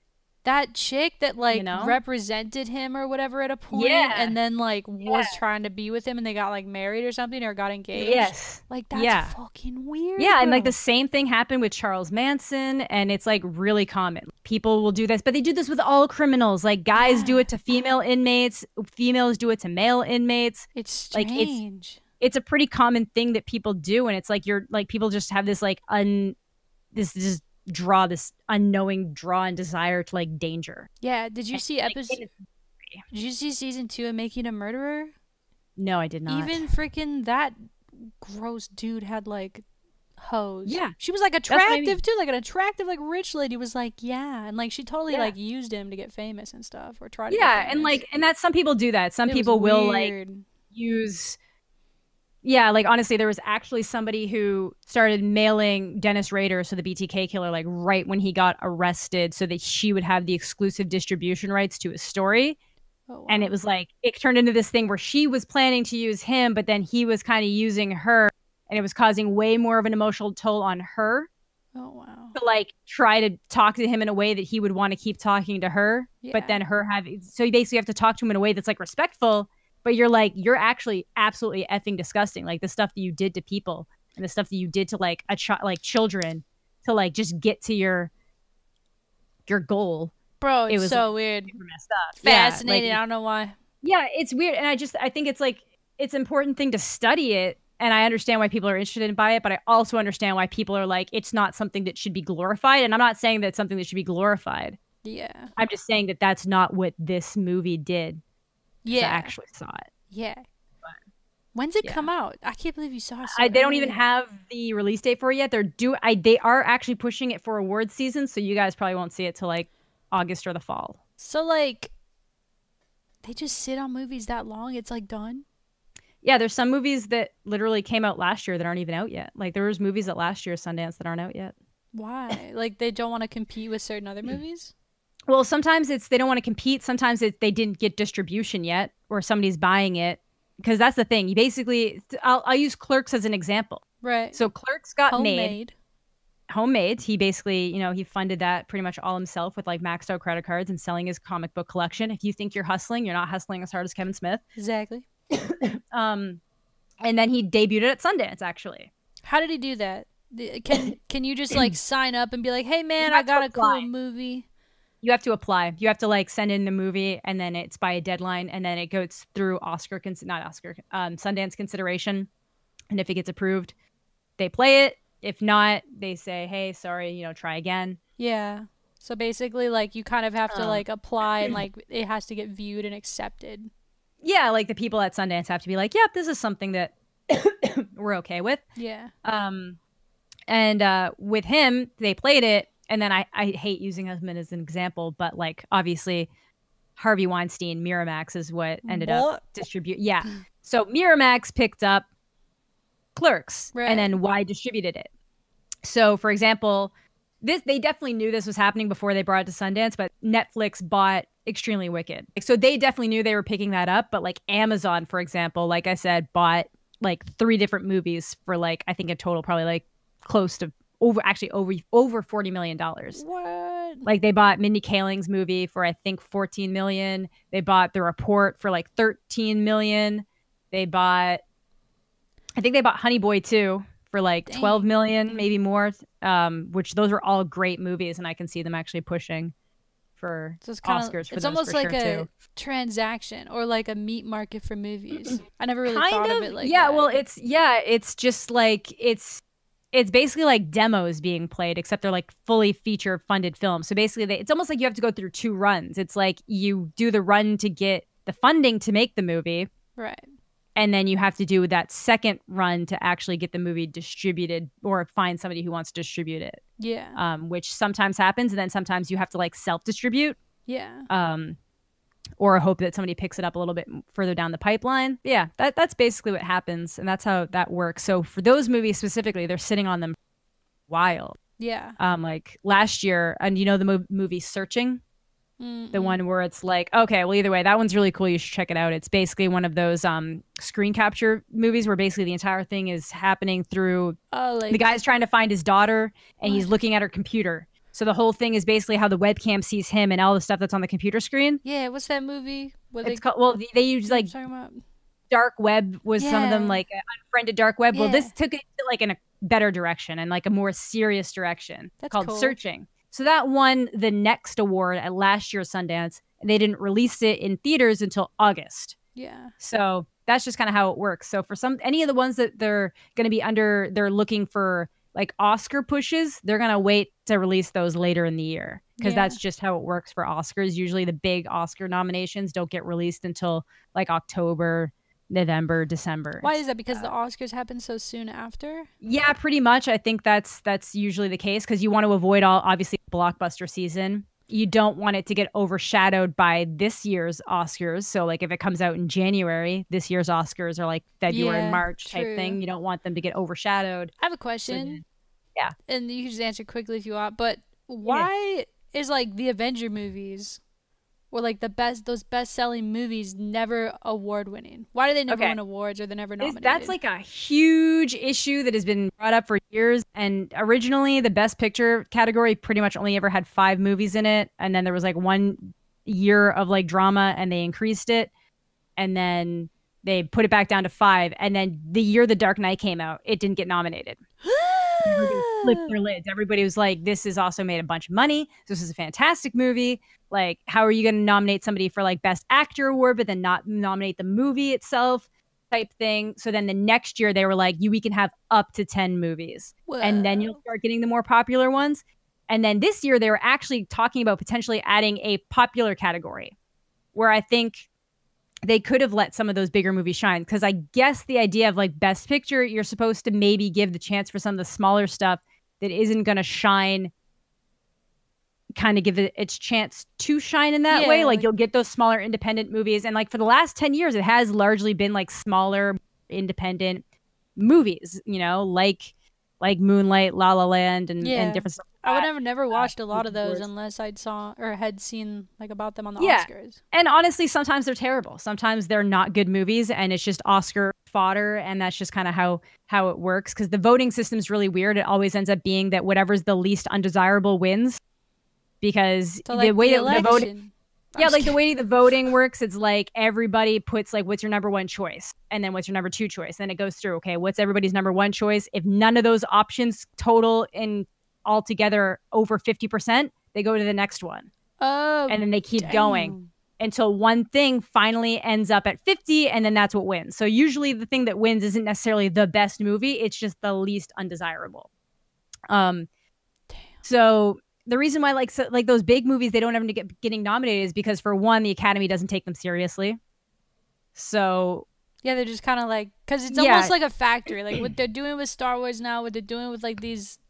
that chick that like represented him or whatever at a point, and then like was trying to be with him, and they got like married or something, or got engaged. Yes, like that's fucking weird. Yeah, bro. And like the same thing happened with Charles Manson, and it's like really common. People will do this, but they do this with all criminals. Like guys do it to female inmates, females do it to male inmates. It's strange. Like it's a pretty common thing that people do, and it's like you're like people just have this like this unknowing draw and desire to like danger. Yeah. Did you see Did you see season 2 of Making a Murderer? No, I did not. Even freaking that gross dude had like hoes. Yeah. She was like attractive too. Like an attractive like rich lady was like, yeah. And like she totally like used him to get famous and stuff, or try to get famous. And like, and that's, some people do that. Some people will like use. Yeah, like honestly, there was actually somebody who started mailing Dennis Rader, so the BTK killer, like right when he got arrested, so that she would have the exclusive distribution rights to his story. Oh, wow. And it was like, it turned into this thing where she was planning to use him, but then he was kind of using her, and it was causing way more of an emotional toll on her. Oh, wow. To like try to talk to him in a way that he would want to keep talking to her, but then her so you basically have to talk to him in a way that's like respectful. But you're like, you're actually absolutely effing disgusting. Like the stuff that you did to people, and the stuff that you did to like like children, to like just get to your goal. Bro, it's it was so weird. Super messed up. Fascinating. Yeah, like, I don't know why. Yeah, it's weird. And I think it's like, it's an important thing to study it. And I understand why people are interested by it, but I also understand why people are like, it's not something that should be glorified. And I'm not saying that it's something that should be glorified. Yeah. I'm just saying that that's not what this movie did. Yeah. I actually saw it. Yeah. When's it come out? I can't believe you saw it. They don't even have the release date for it yet. They are actually pushing it for awards season, so you guys probably won't see it till like August or the fall. So like, they just sit on movies that long? It's like done? Yeah, there's some movies that literally came out last year that aren't even out yet. Like there was movies at last year's Sundance that aren't out yet. Why? Like they don't want to compete with certain other movies? Well, sometimes it's they don't want to compete. Sometimes it's they didn't get distribution yet, or somebody's buying it. Because that's the thing. You basically, I'll use Clerks as an example. Right. So Clerks got homemade. He basically, he funded that pretty much all himself with like maxed out credit cards and selling his comic book collection. If you think you're hustling, you're not hustling as hard as Kevin Smith. Exactly. And then he debuted it at Sundance, actually. How did he do that? Can you just like sign up and be like, hey man, I got a cool movie? You have to apply. You have to like send in the movie, and then it's by a deadline, and then it goes through Sundance consideration. And if it gets approved, they play it. If not, they say, hey, sorry, you know, try again. Yeah. So basically, like, you kind of have to like apply, and like it has to get viewed and accepted. Yeah, like the people at Sundance have to be like, yep, this is something that we're okay with. Yeah. And with him, they played it. And then I hate using him as an example, but like obviously Harvey Weinstein, Miramax is what ended up distribute. Yeah. So Miramax picked up Clerks, and then why distributed it. So for example, they definitely knew this was happening before they brought it to Sundance, but Netflix bought Extremely Wicked. So they definitely knew they were picking that up. But like Amazon, for example, like I said, bought like 3 different movies for like, I think in total, probably like close to over $40 million. What? Like they bought Mindy Kaling's movie for I think 14 million. They bought The Report for like 13 million. I think they bought Honey Boy 2 for like 12 million, maybe more. Which those are all great movies, and I can see them actually pushing for Oscars. It's almost like a transaction or like a meat market for movies. I never really thought of it like that. Yeah, well, it's just like it's basically like demos being played, except they're like fully feature funded films. So basically it's almost like you have to go through 2 runs. It's like you do the run to get the funding to make the movie. Right. And then you have to do that second run to actually get the movie distributed or find somebody who wants to distribute it. Yeah. Which sometimes happens. And then sometimes you have to like self-distribute. Yeah. Or hope that somebody picks it up a little bit further down the pipeline. Yeah, that's basically what happens, and that's how that works. So for those movies specifically, they're sitting on them wild. Yeah. Like last year, and you know the movie Searching? The one where it's like, okay, well, either way, that one's really cool. You should check it out. It's basically one of those screen capture movies where basically the entire thing is happening through the guy's trying to find his daughter, and he's looking at her computer. So the whole thing is basically how the webcam sees him and all the stuff that's on the computer screen. Yeah, what's that movie? It's called, well, they use like dark web was some of them, like unfriended dark web. Well, this took it like in a better direction and like a more serious direction. That's called Searching. So that won the Next award at last year's Sundance. And they didn't release it in theaters until August. Yeah. So that's just kind of how it works. So for any of the ones that they're going to be they're looking for like Oscar pushes, they're going to wait to release those later in the year because that's just how it works for Oscars. Usually the big Oscar nominations don't get released until like October, November, December. Why is that? Because the Oscars happen so soon after? Yeah, pretty much. I think that's usually the case because you want to avoid obviously blockbuster season. You don't want it to get overshadowed by this year's Oscars. So like if it comes out in January, this year's Oscars are like February, March type thing. You don't want them to get overshadowed. I have a question. So, and you can just answer quickly if you want, but why is like the Avenger movies or like those best-selling movies never award-winning? Why do they never win awards or they're never nominated? That's like a huge issue that has been brought up for years. And originally, the Best Picture category pretty much only ever had 5 movies in it. And then there was like 1 year of like drama and they increased it. And then they put it back down to 5. And then the year The Dark Knight came out, it didn't get nominated. Everybody flipped their lids. Everybody was like, this has also made a bunch of money. This is a fantastic movie. Like, how are you going to nominate somebody for like Best Actor award, but then not nominate the movie itself type thing? So then the next year they were like, we can have up to 10 movies. Whoa. And then you'll start getting the more popular ones. And then this year they were actually talking about potentially adding a popular category where I think they could have let some of those bigger movies shine. Because I guess the idea of like Best Picture, you're supposed to maybe give the chance for some of the smaller stuff that isn't going to shine, kind of give it its chance to shine in that way. Like you'll get those smaller independent movies. And like for the last 10 years, it has largely been like smaller independent movies, you know, like Moonlight, La La Land, and different stuff. I would have never watched a lot of those unless I'd saw or had seen like about them on the Oscars. And honestly, sometimes they're terrible. Sometimes they're not good movies and it's just Oscar fodder. And that's just kind of how it works. Because the voting system is really weird. It always ends up being that whatever's the least undesirable wins. Because so, like, the way the voting, like the way the voting works, it's like everybody puts like what's your number 1 choice, and then what's your number 2 choice. Then it goes through. Okay, what's everybody's number 1 choice? If none of those options total in altogether over 50%, they go to the next one. Oh, and then they keep going damn. until one thing finally ends up at 50, and then that's what wins. So usually the thing that wins isn't necessarily the best movie, it's just the least undesirable. So the reason why like those big movies, they don't ever getting nominated is because, for one, the Academy doesn't take them seriously. So yeah, they're just kind of like, because it's almost like a factory. Like what they're doing with Star Wars now, what they're doing with like these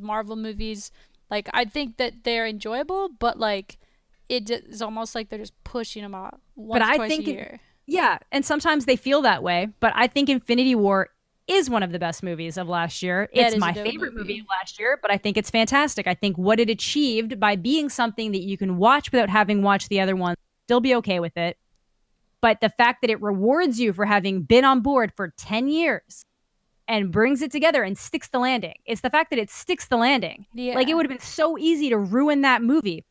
Marvel movies. Like I think that they're enjoyable, but like it's almost like they're just pushing them out twice a year. Yeah, and sometimes they feel that way. But I think Infinity War is one of the best movies of last year. It's my favorite movie of last year, but I think it's fantastic. I think what it achieved by being something that you can watch without having watched the other one, still be okay with it. But the fact that it rewards you for having been on board for 10 years and brings it together and sticks the landing. It's the fact that it sticks the landing. Yeah. Like, it would have been so easy to ruin that movie,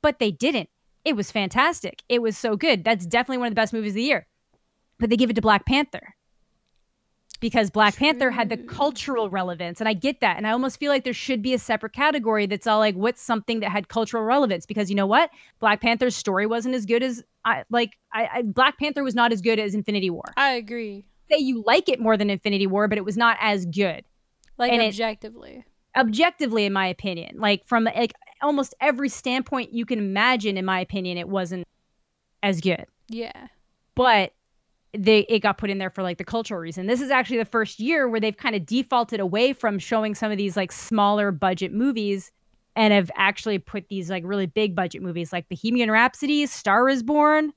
but they didn't. It was fantastic. It was so good. That's definitely one of the best movies of the year. But they give it to Black Panther because Black Panther had the cultural relevance. And I get that. And I almost feel like there should be a separate category that's all like, what's something that had cultural relevance? Because you know what? Black Panther's story wasn't as good as Black Panther was not as good as Infinity War. I agree. Say you like it more than Infinity War, but it was not as good. Like, and objectively. Objectively, in my opinion. Like, from like almost every standpoint you can imagine, in my opinion, it wasn't as good. Yeah. But it got put in there for like the cultural reason. This is actually the first year where they've kind of defaulted away from showing some of these like smaller budget movies and have actually put these like really big budget movies like Bohemian Rhapsody, Star is Born.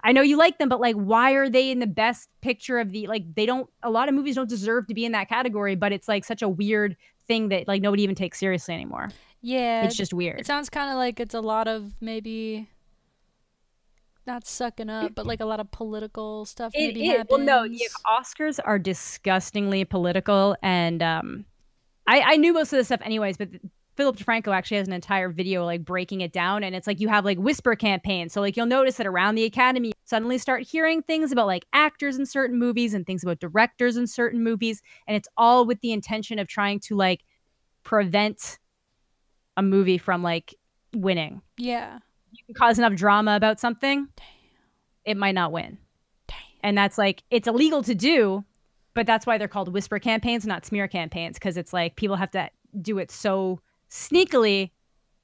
I know you like them, but like, why are they in the best picture of the, like, they don't, a lot of movies don't deserve to be in that category, but it's like such a weird thing that like nobody even takes seriously anymore. Yeah. It's just weird. It sounds kind of like it's a lot of maybe not sucking up, but like a lot of political stuff maybe happens. Well, no, Oscars are disgustingly political, and I knew most of this stuff anyways, but Philip DeFranco actually has an entire video like breaking it down, and it's like you have like whisper campaigns. So like you'll notice that around the Academy, you suddenly start hearing things about like actors in certain movies and things about directors in certain movies, and it's all with the intention of trying to like prevent a movie from like winning. Yeah. You can cause enough drama about something, it might not win. And that's like, it's illegal to do, but that's why they're called whisper campaigns, not smear campaigns, because it's like people have to do it so sneakily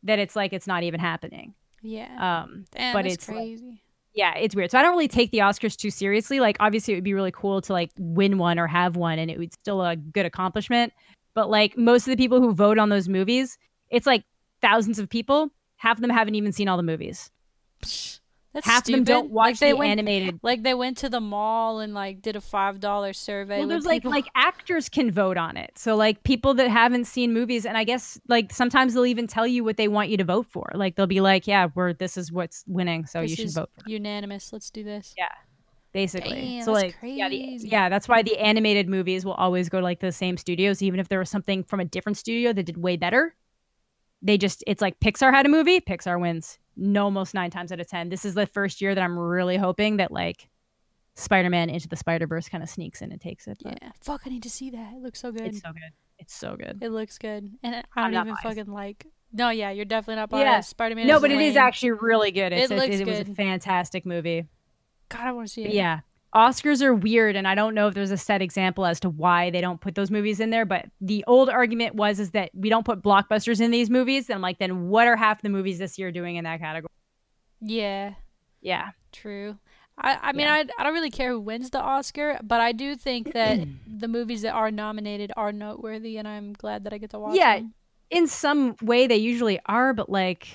that it's like it's not even happening. Yeah. Damn, but it's it's crazy. Like, yeah, it's weird. So I don't really take the Oscars too seriously. Like, obviously it would be really cool to like win one or have one, and it would still a good accomplishment. But like most of the people who vote on those movies, it's like thousands of people. Half of them haven't even seen all the movies. That's half stupid. of them don't watch the animated. Like they went to the mall and like did a $5 survey. Well, there's like actors can vote on it. So like people that haven't seen movies, and I guess like sometimes they'll even tell you what they want you to vote for. Like they'll be like, yeah, this is what's winning, so you should vote for it. Unanimous. Let's do this. Yeah. Basically. Damn, so like crazy. yeah, that's why the animated movies will always go to like the same studios, even if there was something from a different studio that did way better. It's like Pixar had a movie, Pixar wins. No, almost 9 times out of 10. This is the first year that I'm really hoping that like Spider-Man Into the Spider-Verse kind of sneaks in and takes it. But yeah, fuck, I need to see that. It looks so good. It's so good. It's so good. It looks good, and I don't even fucking like. No, yeah, you're definitely not biased. Yeah. Spider-Man. No, but it is actually really good. It looks good. It was a fantastic movie. God, I want to see it. But yeah. Oscars are weird, and I don't know if there's a set example as to why they don't put those movies in there, but the old argument is that we don't put blockbusters in these movies, and I'm like, then what are half the movies this year doing in that category? Yeah. Yeah. True. I mean, I don't really care who wins the Oscar, but I do think that the movies that are nominated are noteworthy, and I'm glad that I get to watch them. Yeah, in some way they usually are, but like,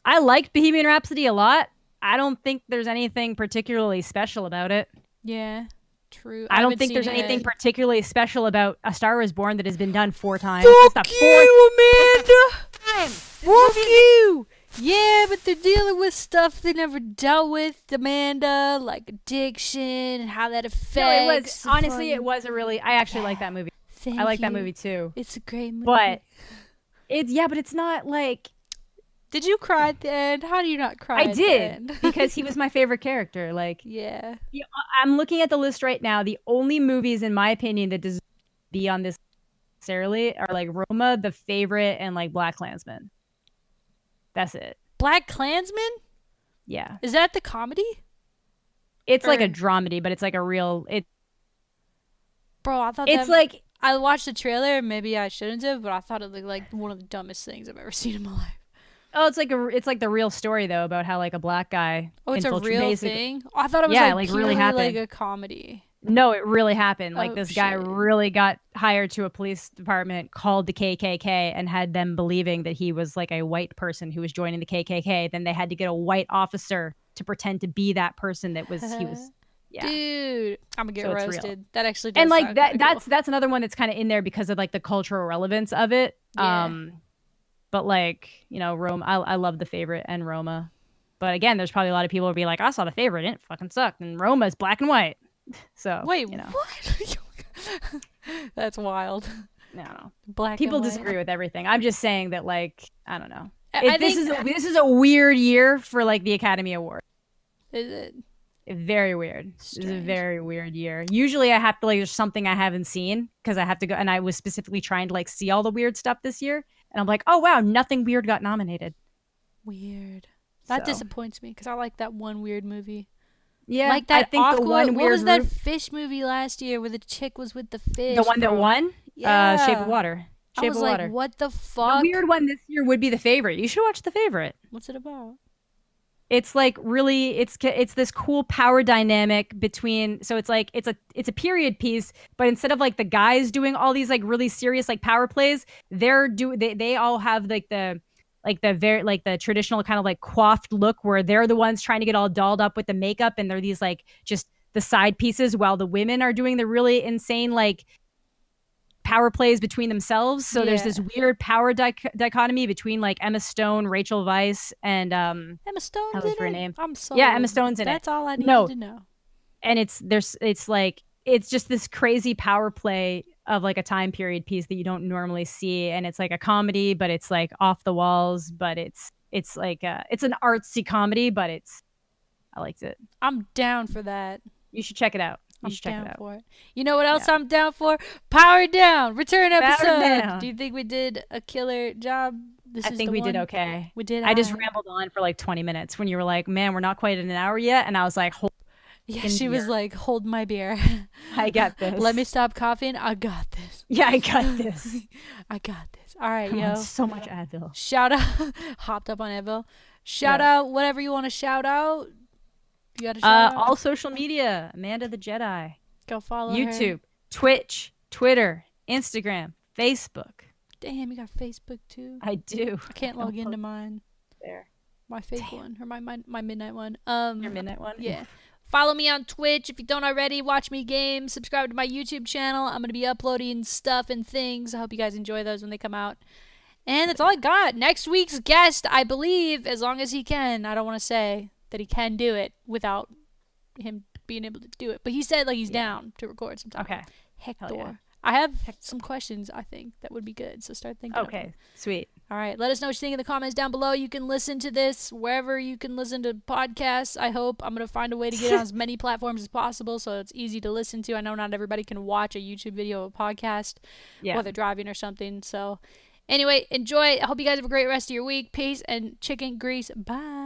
I liked Bohemian Rhapsody a lot. I don't think there's anything particularly special about it. Yeah, true. I don't think there's anything particularly special about A Star is Born that has been done 4 times. Fuck you, Amanda! Fuck you! Yeah, but they're dealing with stuff they never dealt with, Amanda, like addiction and how that affects. No, it was honestly, it was a really. I actually like that movie. I like that movie too. It's a great movie. But but it's not like. Did you cry at the end? How do you not cry? I did because he was my favorite character. Like, yeah. I'm looking at the list right now. The only movies, in my opinion, that deserve to be on this necessarily are like Roma, The Favorite, and like BlacKkKlansman. That's it. Black Klansman? Yeah. Is that the comedy? It's like a dramedy, but it's like a real. Bro, I thought it's like I watched the trailer. Maybe I shouldn't have, but I thought it looked like one of the dumbest things I've ever seen in my life. Oh, it's like the real story though about how like a black guy. Oh, it's a real thing. Oh, I thought it was like really like a comedy. No, it really happened. Like this guy really got hired to a police department, called the KKK, and had them believing that he was like a white person who was joining the KKK. Then they had to get a white officer to pretend to be that person that was he was. Yeah. Dude, I'm gonna get roasted. That actually does and like that that's another one that's kind of in there because of like the cultural relevance of it. Yeah. But like, you know, Roma, I love The Favorite and Roma. But again, there's probably a lot of people who be like, I saw The Favorite and it fucking sucked. And Roma is black and white. So wait, you know. What? That's wild. No. Black people and white. disagree with everything. I'm just saying that like, I don't know. This is a weird year for like the Academy Award. Is it? Very weird. Strange. This is a very weird year. Usually I have to like, there's something I haven't seen because I have to go, and I was specifically trying to like see all the weird stuff this year. And I'm like, oh wow, nothing weird got nominated. Weird. That disappoints me because I like that one weird movie. Yeah, like that. I think the one what was that fish movie last year where the chick was with the fish? The one that won? Yeah. Shape of Water. Shape of Water. What the fuck? The weird one this year would be The Favorite. You should watch The Favorite. What's it about? It's like really, it's this cool power dynamic between. So it's like it's a period piece, but instead of like the guys doing all these like really serious like power plays, they all have like the traditional kind of like coiffed look where they're the ones trying to get all dolled up with the makeup, and they're these like just the side pieces while the women are doing the really insane like power plays between themselves. So there's this weird power dichotomy between like Emma Stone, Rachel Weisz, and Emma Stone's in her name. I'm sorry. Yeah, Emma Stone's in it. That's all I needed to know. And it's just this crazy power play of like a time period piece that you don't normally see, and it's like a comedy, but it's like off the walls, but it's like it's an artsy comedy, but I liked it. I'm down for that. You should check it out. I'm down for it. You know what else I'm down for? Power Down, return episode. Do you think we did a killer job? I think we did okay. We did. I just rambled on for like 20 minutes when you were like, man, we're not quite at an hour yet. And I was like, she was like, hold my beer. I got this. Let me stop coughing. I got this. Yeah, I got this. I got this. All right, yo. So much Advil. Shout out. Hopped up on Advil. Shout out whatever you want to shout out. You got to shout out. All social media. AmandaTheJedi. Go follow YouTube, her. Twitch, Twitter, Instagram, Facebook. Damn, you got Facebook too? I do. I can't log into mine. There. My fake one. Or my midnight one. Your midnight one? Yeah. Follow me on Twitch if you don't already. Watch me game. Subscribe to my YouTube channel. I'm going to be uploading stuff and things. I hope you guys enjoy those when they come out. And that's all I got. Next week's guest, I believe, as long as he can. I don't want to say that he can do it without him being able to do it, but he said like he's down to record sometime. Okay. Hector. Yeah. I have some questions I think that would be good, so start thinking. Okay, sweet. All right, let us know what you think in the comments down below. You can listen to this wherever you can listen to podcasts. I hope I'm gonna find a way to get on as many platforms as possible so it's easy to listen to. I know not everybody can watch a YouTube video or a podcast while they're driving or something. So anyway, enjoy. I hope you guys have a great rest of your week. Peace and chicken grease. Bye.